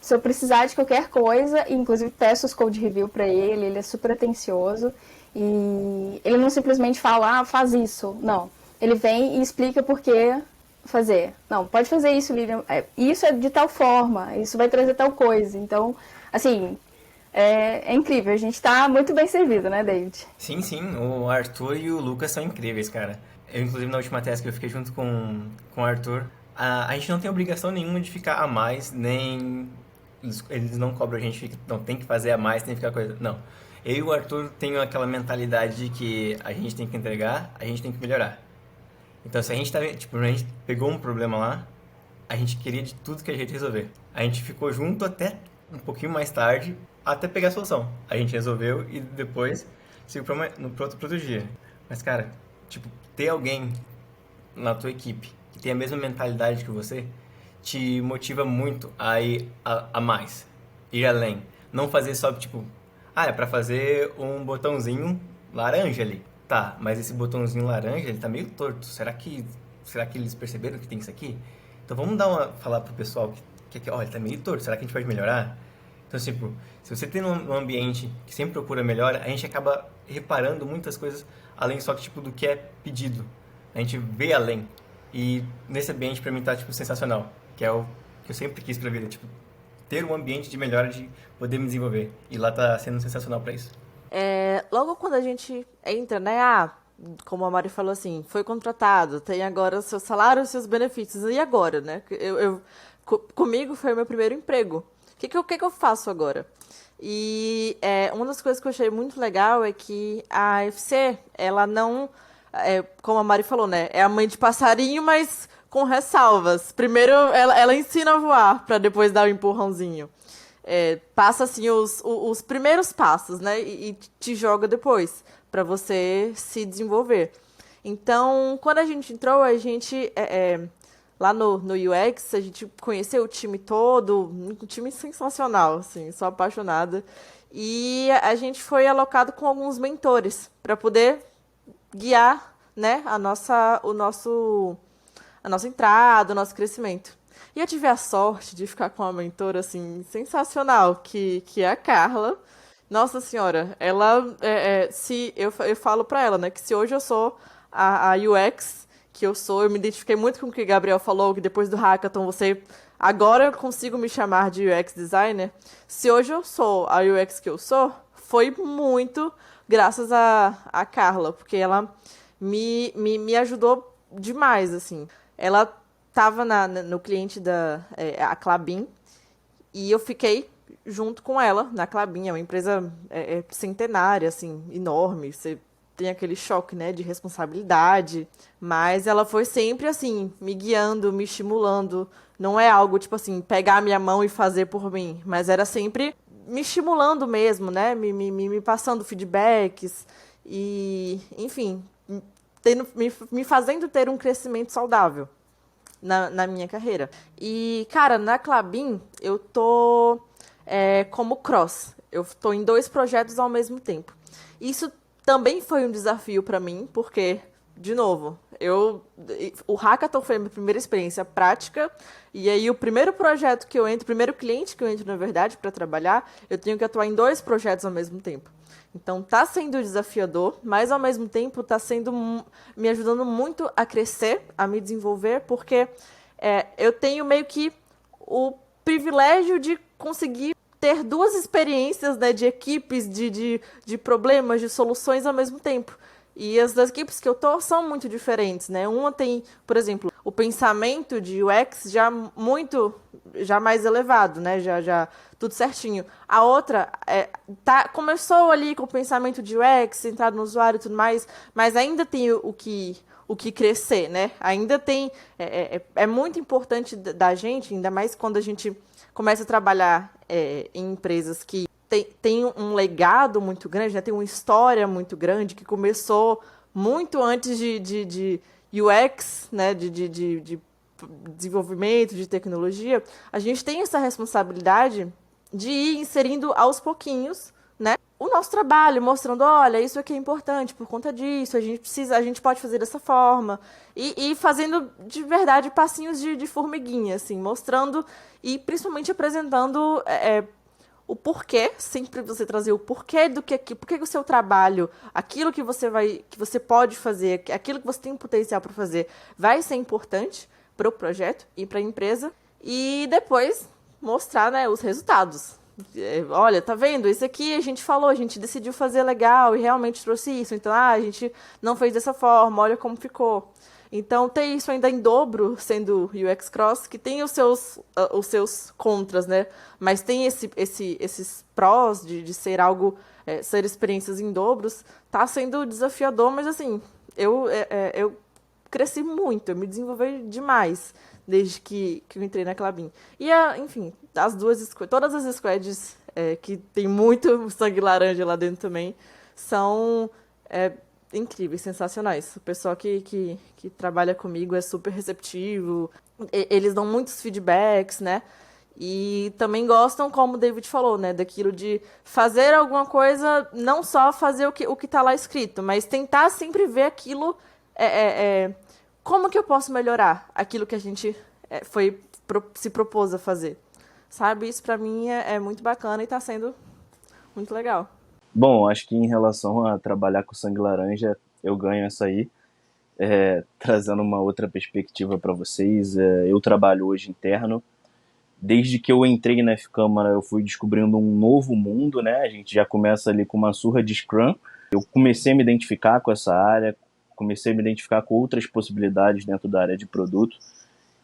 se eu precisar de qualquer coisa, inclusive peço os code review pra ele é super atencioso. E ele não simplesmente fala, faz isso. Não. Ele vem e explica por que fazer. Não, pode fazer isso, Lilian. Isso é de tal forma, isso vai trazer tal coisa. Então, assim, é incrível. A gente tá muito bem servido, né, David? Sim, o Arthur e o Lucas são incríveis, cara. Eu, inclusive, na última task eu fiquei junto com o Arthur. A gente não tem obrigação nenhuma de ficar a mais, nem... Eles não cobram a gente, não tem que fazer a mais, tem que ficar coisa... Não. Eu e o Arthur tenho aquela mentalidade de que a gente tem que entregar, a gente tem que melhorar. Então, se a gente a gente pegou um problema lá, a gente queria de tudo que a gente resolver. A gente ficou junto até um pouquinho mais tarde, até pegar a solução. A gente resolveu e depois seguiu pro outro dia. Mas, cara, ter alguém na tua equipe que tem a mesma mentalidade que você te motiva muito a ir a mais, ir além. Não fazer só, é pra fazer um botãozinho laranja ali. Tá, mas esse botãozinho laranja, ele tá meio torto. Será que eles perceberam que tem isso aqui? Então vamos falar pro pessoal que ele tá meio torto, será que a gente pode melhorar? Então, se você tem um ambiente que sempre procura melhora, a gente acaba reparando muitas coisas além só do que é pedido. A gente vê além. E nesse ambiente, pra mim, tá, sensacional. Que é o que eu sempre quis pra vida. Ter um ambiente de melhora, de poder me desenvolver. E lá tá sendo sensacional pra isso. Logo quando a gente entra, né? Como a Mari falou assim, foi contratado, tem agora o seu salário e os seus benefícios. E agora, né? Comigo foi o meu primeiro emprego. O que eu faço agora? E uma das coisas que eu achei muito legal é que a FC, ela não... como a Mari falou, né? É a mãe de passarinho, mas com ressalvas. Primeiro, ela ensina a voar, para depois dar o empurrãozinho. Passa, assim, os primeiros passos, né? E te joga depois, para você se desenvolver. Então, quando a gente entrou, a gente... lá no UX, a gente conheceu o time todo, um time sensacional, assim, sou apaixonada. E a gente foi alocado com alguns mentores para poder guiar, né, a nossa entrada, o nosso crescimento. E eu tive a sorte de ficar com uma mentora, assim, sensacional, que é a Carla. Nossa Senhora, ela, eu falo para ela, né, que se hoje eu sou a UX que eu sou, eu me identifiquei muito com o que o Gabriel falou, que depois do Hackathon agora eu consigo me chamar de UX designer. Se hoje eu sou a UX que eu sou, foi muito graças a Carla, porque ela me ajudou demais, assim. Ela estava no cliente a Klabin, e eu fiquei junto com ela na Klabin, é uma empresa centenária, assim, enorme, você tem aquele choque, né, de responsabilidade, mas ela foi sempre, assim, me guiando, me estimulando, não é algo, assim, pegar a minha mão e fazer por mim, mas era sempre me estimulando mesmo, né, me passando feedbacks e, enfim, me fazendo ter um crescimento saudável na minha carreira. E, cara, na Klabin, eu tô como cross. Eu tô em 2 projetos ao mesmo tempo. Isso também foi um desafio para mim, porque, de novo, o Hackathon foi a minha primeira experiência prática, e aí o primeiro projeto que eu entro, o primeiro cliente que eu entro, na verdade, para trabalhar, eu tenho que atuar em 2 projetos ao mesmo tempo. Então, tá sendo desafiador, mas, ao mesmo tempo, tá sendo me ajudando muito a crescer, a me desenvolver, porque eu tenho meio que o privilégio de conseguir ter 2 experiências, né, de equipes, de problemas, de soluções ao mesmo tempo. E as das equipes que eu tô são muito diferentes, né? Uma tem, por exemplo, o pensamento de UX já mais elevado, né? Já tudo certinho. A outra começou ali com o pensamento de UX, centrado no usuário e tudo mais, mas ainda tem o que crescer, né? Ainda tem... É muito importante da gente, ainda mais quando a gente começa a trabalhar em empresas que tem um legado muito grande, né? Tem uma história muito grande que começou muito antes de UX, né? De desenvolvimento, de tecnologia. A gente tem essa responsabilidade de ir inserindo aos pouquinhos, né, o nosso trabalho, mostrando, olha, isso aqui é importante por conta disso, a gente pode fazer dessa forma, e fazendo de verdade passinhos de formiguinha, assim, mostrando e principalmente apresentando o porquê, sempre você trazer o porquê porquê que o seu trabalho, aquilo que você pode fazer, aquilo que você tem potencial para fazer, vai ser importante para o projeto e para a empresa, e depois mostrar, né, os resultados. Olha, tá vendo? Isso aqui a gente falou, a gente decidiu fazer legal e realmente trouxe isso. Então, a gente não fez dessa forma, olha como ficou. Então, ter isso ainda em dobro, sendo UX Cross, que tem os seus contras, né? Mas tem esses prós de ser algo, ser experiências em dobros, tá sendo desafiador, mas assim, eu cresci muito, eu me desenvolvi demais desde que eu entrei na Klabin. E, enfim, todas as squads que tem muito sangue laranja lá dentro também, são incríveis, sensacionais. O pessoal que trabalha comigo é super receptivo, eles dão muitos feedbacks, né? E também gostam, como o David falou, né, daquilo de fazer alguma coisa, não só fazer o que está lá escrito, mas tentar sempre ver aquilo, como que eu posso melhorar aquilo que a gente se propôs a fazer. Sabe, isso para mim é muito bacana e está sendo muito legal. Bom, acho que em relação a trabalhar com sangue laranja, eu ganho essa aí. Trazendo uma outra perspectiva para vocês, eu trabalho hoje interno. Desde que eu entrei na F-Câmara, eu fui descobrindo um novo mundo, né? A gente já começa ali com uma surra de Scrum. Eu comecei a me identificar com essa área, comecei a me identificar com outras possibilidades dentro da área de produto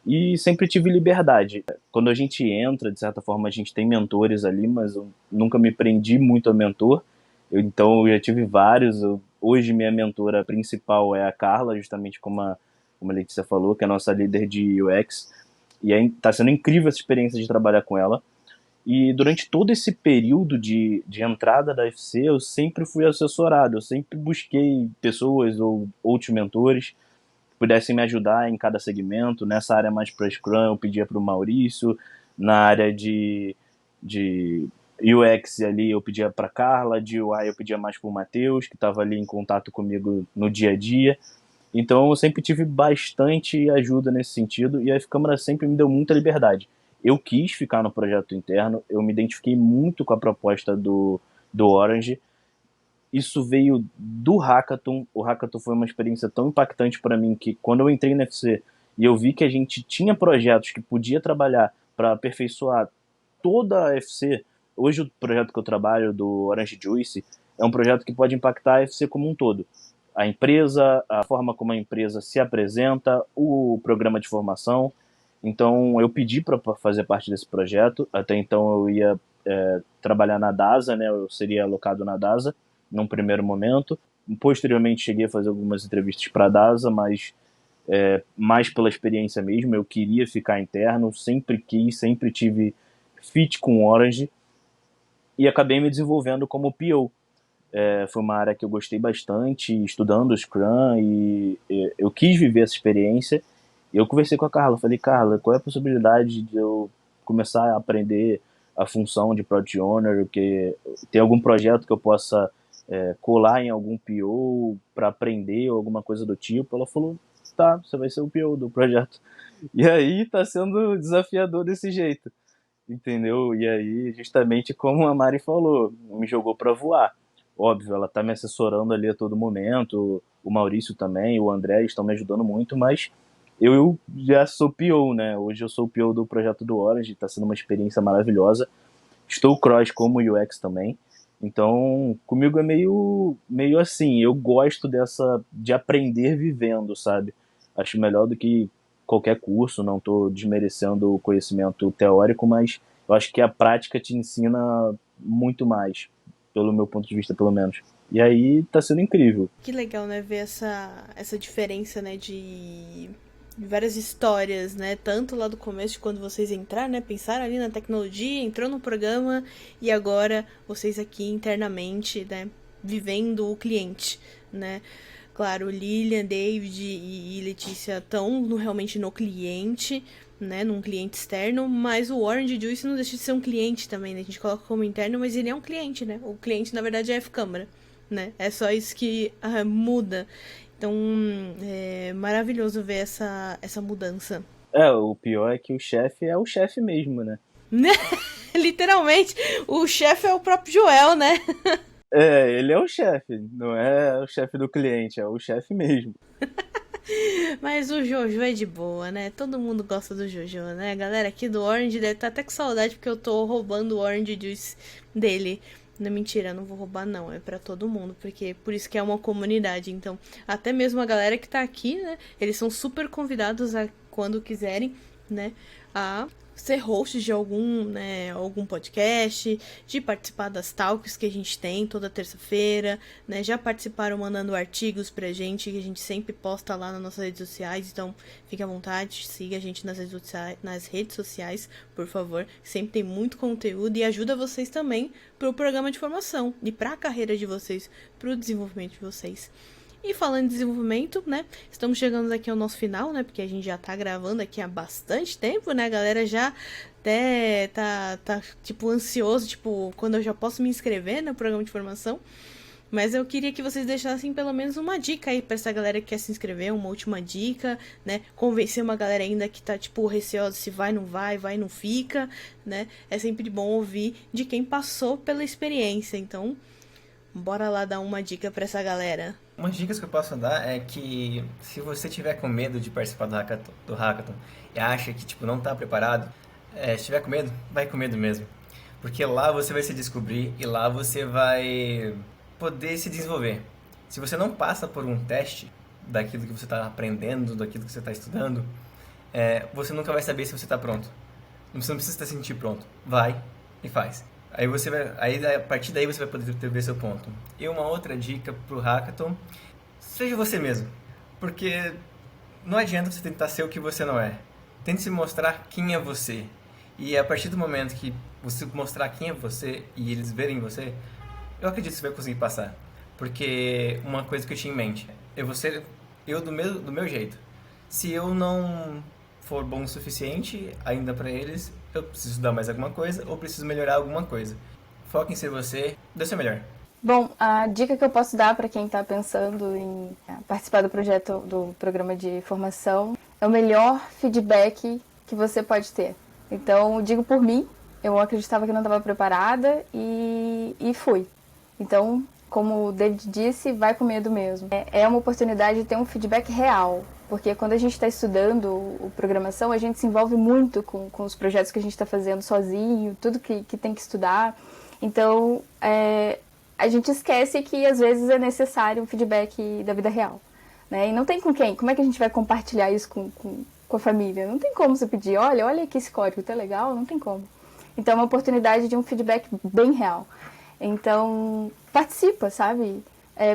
e sempre tive liberdade. Quando a gente entra, de certa forma, a gente tem mentores ali, mas eu nunca me prendi muito a mentor. Então, eu já tive vários. Hoje, minha mentora principal é a Carla, justamente como a Letícia falou, que é a nossa líder de UX. E está sendo incrível essa experiência de trabalhar com ela. E durante todo esse período de entrada da FC, eu sempre fui assessorado. Eu sempre busquei pessoas ou outros mentores que pudessem me ajudar em cada segmento. Nessa área mais para Scrum, eu pedia para o Maurício. Na área de UX ali, eu pedia para a Carla. De UI, eu pedia mais para o Matheus, que estava ali em contato comigo no dia a dia. Então, eu sempre tive bastante ajuda nesse sentido e a F-Câmara sempre me deu muita liberdade. Eu quis ficar no projeto interno, eu me identifiquei muito com a proposta do Orange. Isso veio do Hackathon. O Hackathon foi uma experiência tão impactante para mim que quando eu entrei na FC e eu vi que a gente tinha projetos que podia trabalhar para aperfeiçoar toda a FC. Hoje o projeto que eu trabalho, do Orange Juice, é um projeto que pode impactar a FC como um todo. A empresa, a forma como a empresa se apresenta, o programa de formação. Então, eu pedi para fazer parte desse projeto. Até então, eu ia trabalhar na DASA, né? Eu seria alocado na DASA, num primeiro momento. Posteriormente, cheguei a fazer algumas entrevistas para a DASA, mas mais pela experiência mesmo. Eu queria ficar interno, sempre quis, sempre tive fit com o Orange. E acabei me desenvolvendo como PO. Foi uma área que eu gostei bastante, estudando o Scrum, e eu quis viver essa experiência. E eu conversei com a Carla, falei, Carla, qual é a possibilidade de eu começar a aprender a função de Product Owner, que tem algum projeto que eu possa colar em algum PO para aprender ou alguma coisa do tipo? Ela falou, tá, você vai ser o PO do projeto. E aí tá sendo desafiador desse jeito, entendeu? E aí, justamente como a Mari falou, me jogou para voar. Óbvio, ela tá me assessorando ali a todo momento, o Maurício também, o André estão me ajudando muito, mas eu já sou PO, né? Hoje eu sou o PO do projeto do Orange, tá sendo uma experiência maravilhosa. Estou cross como UX também. Então, comigo é meio assim, eu gosto de aprender vivendo, sabe? Acho melhor do que qualquer curso, não estou desmerecendo o conhecimento teórico, mas eu acho que a prática te ensina muito mais, pelo meu ponto de vista, pelo menos. E aí tá sendo incrível. Que legal, né, ver essa diferença, né, de várias histórias, né, tanto lá do começo, de quando vocês entraram, né, pensaram ali na tecnologia, entrou no programa, e agora vocês aqui internamente, né, vivendo o cliente, né. Claro, Lilian, David e Letícia estão realmente no cliente, né, num cliente externo, mas o Orange Juice não deixa de ser um cliente também, né, a gente coloca como interno, mas ele é um cliente, né, o cliente na verdade é a F-Câmara, né, é só isso que muda. Então, é maravilhoso ver essa mudança. O pior é que o chefe é o chefe mesmo, né? Literalmente, o chefe é o próprio Joel, né? Ele é o chefe, não é o chefe do cliente, é o chefe mesmo. Mas o Jojo é de boa, né? Todo mundo gosta do Jojo, né? A galera aqui do Orange deve estar até com saudade porque eu tô roubando o Orange Juice dele. Não, mentira, não vou roubar não, é pra todo mundo, porque por isso que é uma comunidade, então até mesmo a galera que tá aqui, né, eles são super convidados a, quando quiserem, né, a ser hosts de algum podcast, de participar das talks que a gente tem toda terça-feira, né, já participaram mandando artigos pra gente, que a gente sempre posta lá nas nossas redes sociais, então fique à vontade, siga a gente nas redes sociais, por favor, sempre tem muito conteúdo e ajuda vocês também pro programa de formação e pra carreira de vocês, pro desenvolvimento de vocês. E falando em desenvolvimento, né, estamos chegando aqui ao nosso final, né, porque a gente já tá gravando aqui há bastante tempo, né, a galera já até tá tipo, ansioso, tipo, quando eu já posso me inscrever no programa de formação. Mas eu queria que vocês deixassem pelo menos uma dica aí pra essa galera que quer se inscrever, uma última dica, né, convencer uma galera ainda que tá, tipo, receosa se vai, não fica, né, é sempre bom ouvir de quem passou pela experiência, então bora lá dar uma dica pra essa galera. Umas dicas que eu posso dar é que se você tiver com medo de participar do hackathon e acha que tipo, não está preparado, se tiver com medo, vai com medo mesmo. Porque lá você vai se descobrir e lá você vai poder se desenvolver. Se você não passa por um teste daquilo que você está aprendendo, daquilo que você está estudando, você nunca vai saber se você está pronto. Você não precisa se sentir pronto. Vai e faz. Aí a partir daí você vai poder ver seu ponto. E uma outra dica pro hackathon, seja você mesmo. Porque não adianta você tentar ser o que você não é. Tente se mostrar quem é você. E a partir do momento que você mostrar quem é você e eles verem você, eu acredito que você vai conseguir passar. Porque uma coisa que eu tinha em mente, eu vou ser eu do meu jeito. Se eu não for bom o suficiente ainda para eles, eu preciso estudar mais alguma coisa ou preciso melhorar alguma coisa. Foque em ser você, dê o seu melhor. Bom, a dica que eu posso dar para quem está pensando em participar do projeto, do programa de formação, é o melhor feedback que você pode ter. Então, digo por mim, eu acreditava que não estava preparada e fui. Então, como o David disse, vai com medo mesmo. É uma oportunidade de ter um feedback real, porque quando a gente está estudando programação, a gente se envolve muito com os projetos que a gente está fazendo sozinho, tudo que tem que estudar. Então, a gente esquece que às vezes é necessário um feedback da vida real, né? E não tem com quem? Como é que a gente vai compartilhar isso com a família? Não tem como você pedir, olha aqui esse código, tá legal? Não tem como. Então, é uma oportunidade de um feedback bem real. Então, participa, sabe?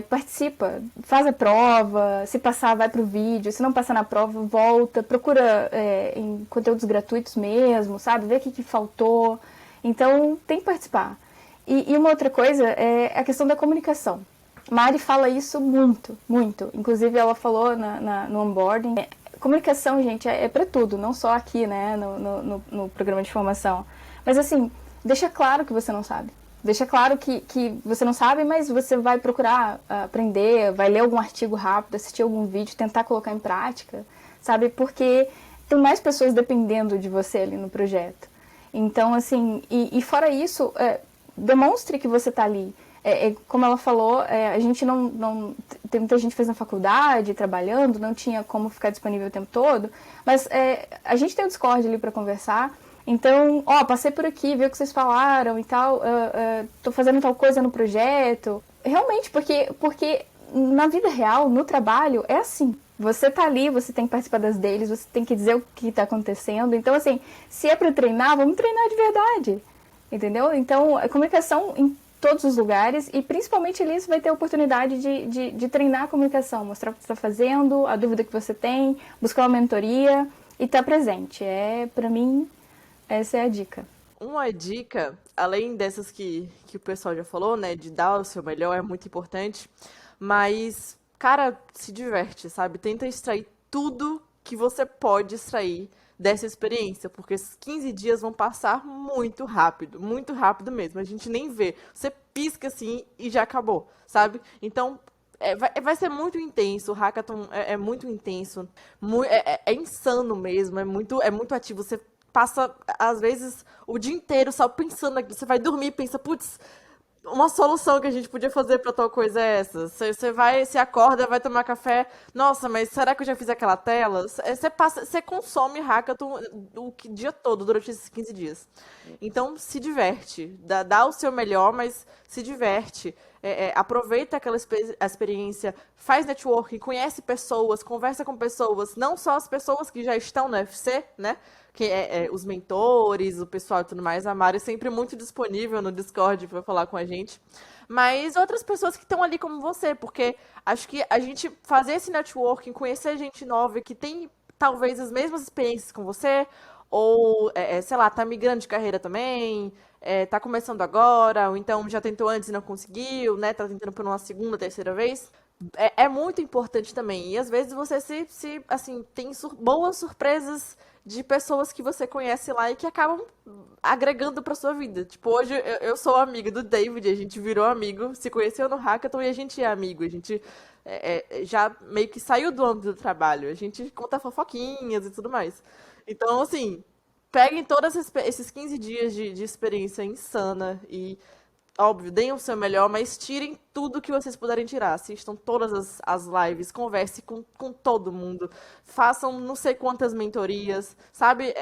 Participa, faz a prova, se passar, vai pro vídeo, se não passar na prova, volta, procura em conteúdos gratuitos mesmo, sabe? Vê o que faltou. Então, tem que participar. E uma outra coisa é a questão da comunicação. Mari fala isso muito, muito. Inclusive, ela falou no onboarding. Comunicação, gente, é para tudo, não só aqui, né, no programa de formação. Mas, assim, deixa claro que você não sabe. Deixa claro que você não sabe, mas você vai procurar aprender, vai ler algum artigo rápido, assistir algum vídeo, tentar colocar em prática, sabe? Porque tem mais pessoas dependendo de você ali no projeto. Então, assim, e fora isso, demonstre que você está ali. Como ela falou, a gente não tem muita gente que fez na faculdade, trabalhando, não tinha como ficar disponível o tempo todo, mas a gente tem o Discord ali para conversar. Então, passei por aqui, vi o que vocês falaram e tal, tô fazendo tal coisa no projeto. Realmente, porque na vida real, no trabalho, é assim. Você tá ali, você tem que participar das deles, você tem que dizer o que tá acontecendo. Então, assim, se é pra treinar, vamos treinar de verdade. Entendeu? Então, a comunicação em todos os lugares, e principalmente ali você vai ter a oportunidade de treinar a comunicação, mostrar o que você está fazendo, a dúvida que você tem, buscar uma mentoria e estar presente. Pra mim, essa é a dica. Uma dica, além dessas que o pessoal já falou, né, de dar o seu melhor, é muito importante, mas, cara, se diverte, sabe? Tenta extrair tudo que você pode extrair dessa experiência, porque esses 15 dias vão passar muito rápido mesmo, a gente nem vê, você pisca assim e já acabou, sabe? Então, vai ser muito intenso, o hackathon é muito intenso, é insano mesmo, é muito ativo, você passa, às vezes, o dia inteiro só pensando naquilo, você vai dormir e pensa, putz, uma solução que a gente podia fazer pra tal coisa é essa. Você acorda, vai tomar café. Nossa, mas será que eu já fiz aquela tela? Você consome hackathon o dia todo, durante esses 15 dias. Então, se diverte. Dá o seu melhor, mas se diverte. Aproveita aquela experiência, faz networking, conhece pessoas, conversa com pessoas, não só as pessoas que já estão no UFC, né? Que os mentores, o pessoal e tudo mais. A Mari é sempre muito disponível no Discord para falar com a gente. Mas outras pessoas que estão ali como você, porque acho que a gente fazer esse networking, conhecer gente nova que tem talvez as mesmas experiências com você, ou, sei lá, tá migrando de carreira também, tá começando agora, ou então já tentou antes e não conseguiu, né? Tá tentando por uma segunda, terceira vez. É muito importante também. E às vezes você assim, tem boas surpresas de pessoas que você conhece lá e que acabam agregando pra sua vida. Tipo, hoje eu sou amiga do David, a gente virou amigo, se conheceu no Hackathon e a gente é amigo. A gente já meio que saiu do âmbito do trabalho. A gente conta fofoquinhas e tudo mais. Então, assim, peguem todos esses 15 dias de experiência insana e, óbvio, deem o seu melhor, mas tirem tudo que vocês puderem tirar. Assistam todas as lives, converse com todo mundo, façam não sei quantas mentorias, sabe?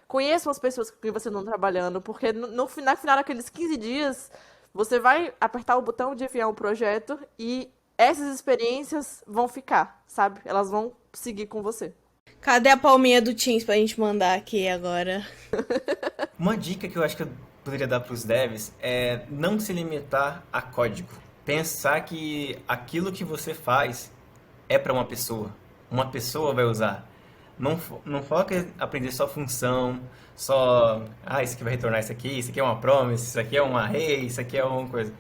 Conheçam as pessoas com quem vocês estão trabalhando, porque no final daqueles 15 dias, você vai apertar o botão de enviar um projeto e essas experiências vão ficar, sabe? Elas vão seguir com você. Cadê a palminha do Teams pra gente mandar aqui agora? Uma dica que eu acho que eu poderia dar para os devs é não se limitar a código. Pensar que aquilo que você faz é para uma pessoa vai usar. Não foca em aprender só função, só, isso aqui vai retornar isso aqui é uma promise, isso aqui é um array, isso aqui é uma coisa.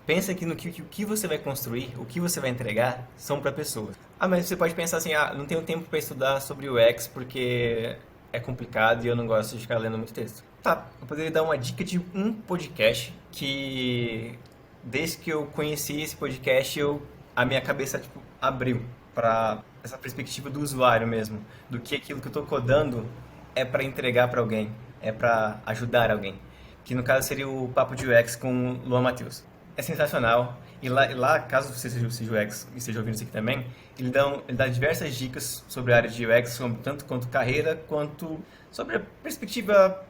Pensa que o que você vai construir, o que você vai entregar, são para pessoas. Mas você pode pensar assim, não tenho tempo para estudar sobre o UX porque é complicado e eu não gosto de ficar lendo muito texto. Tá, eu poderia dar uma dica de um podcast que, desde que eu conheci esse podcast, a minha cabeça abriu para essa perspectiva do usuário mesmo, do que aquilo que eu estou codando é para entregar para alguém, é para ajudar alguém, que no caso seria o Papo de UX com o Luan Matheus. É sensacional, e lá caso você seja UX e esteja ouvindo isso aqui também, ele dá diversas dicas sobre a área de UX, tanto quanto carreira, quanto sobre a perspectiva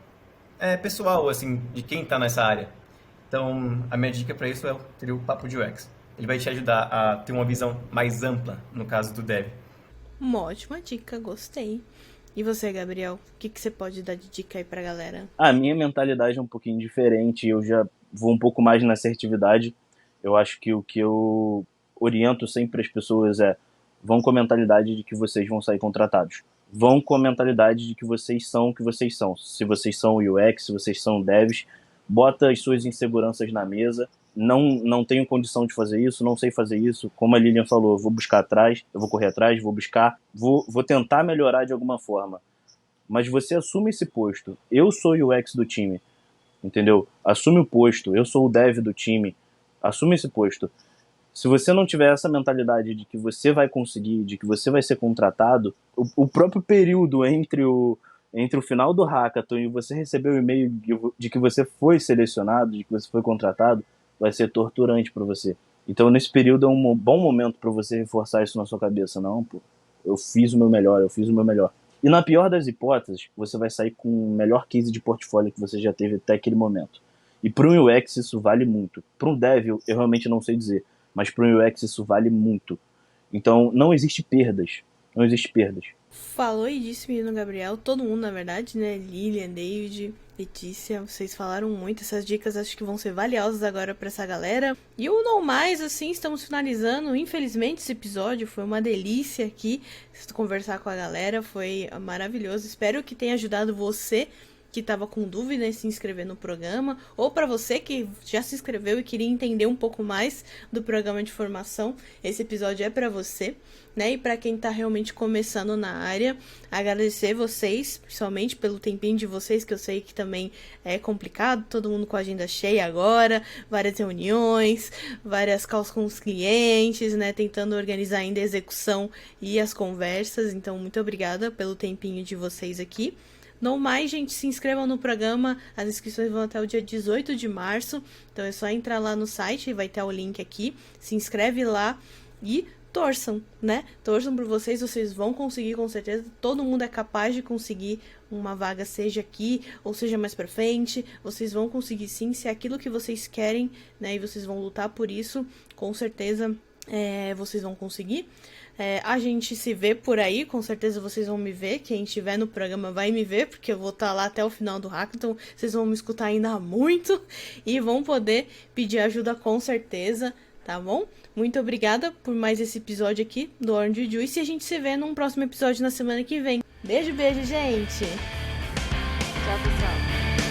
pessoal, assim, de quem está nessa área. Então, a minha dica para isso seria o Papo de UX. Ele vai te ajudar a ter uma visão mais ampla, no caso do dev. Uma ótima dica, gostei. E você, Gabriel? O que você pode dar de dica aí pra galera? A minha mentalidade é um pouquinho diferente, eu já vou um pouco mais na assertividade. Eu acho que o que eu oriento sempre as pessoas vão com a mentalidade de que vocês vão sair contratados. Vão com a mentalidade de que vocês são o que vocês são. Se vocês são UX, se vocês são devs, bota as suas inseguranças na mesa. Não tenho condição de fazer isso, não sei fazer isso. Como a Lilian falou, eu vou buscar atrás, eu vou correr atrás, vou buscar, vou tentar melhorar de alguma forma. Mas você assume esse posto. Eu sou o UX do time, entendeu? Assume o posto, eu sou o dev do time, assume esse posto. Se você não tiver essa mentalidade de que você vai conseguir, de que você vai ser contratado, o próprio período entre o final do hackathon e você receber o e-mail de que você foi selecionado, de que você foi contratado, vai ser torturante para você. Então, nesse período é um bom momento para você reforçar isso na sua cabeça. Não, pô, eu fiz o meu melhor. E na pior das hipóteses, você vai sair com o melhor case de portfólio que você já teve até aquele momento. E para um UX isso vale muito. Para um dev eu realmente não sei dizer, mas para um UX isso vale muito. Então, não existe perdas. Não existe perdas. Falou e disse, menino Gabriel, todo mundo, na verdade, né? Lilian, David, Letícia, vocês falaram muito. Essas dicas acho que vão ser valiosas agora pra essa galera. E o Não Mais, assim, estamos finalizando. Infelizmente, esse episódio foi uma delícia aqui. Conversar com a galera foi maravilhoso. Espero que tenha ajudado você que estava com dúvida em se inscrever no programa, ou para você que já se inscreveu e queria entender um pouco mais do programa de formação, esse episódio é para você, né? E para quem está realmente começando na área, agradecer vocês, principalmente pelo tempinho de vocês, que eu sei que também é complicado, todo mundo com a agenda cheia agora, várias reuniões, várias calls com os clientes, né? Tentando organizar ainda a execução e as conversas, então muito obrigada pelo tempinho de vocês aqui. Não mais, gente, se inscrevam no programa, as inscrições vão até o dia 18 de março, então é só entrar lá no site, vai ter o link aqui, se inscreve lá e torçam, né? Torçam por vocês vão conseguir com certeza, todo mundo é capaz de conseguir uma vaga, seja aqui ou seja mais pra frente, vocês vão conseguir sim, se é aquilo que vocês querem, né? E vocês vão lutar por isso, com certeza vocês vão conseguir. A gente se vê por aí, com certeza vocês vão me ver, quem estiver no programa vai me ver, porque eu vou estar lá até o final do hackathon, vocês vão me escutar ainda muito e vão poder pedir ajuda com certeza, tá bom? Muito obrigada por mais esse episódio aqui do Orange Juice e a gente se vê num próximo episódio na semana que vem. Beijo, beijo, gente! Tchau, pessoal.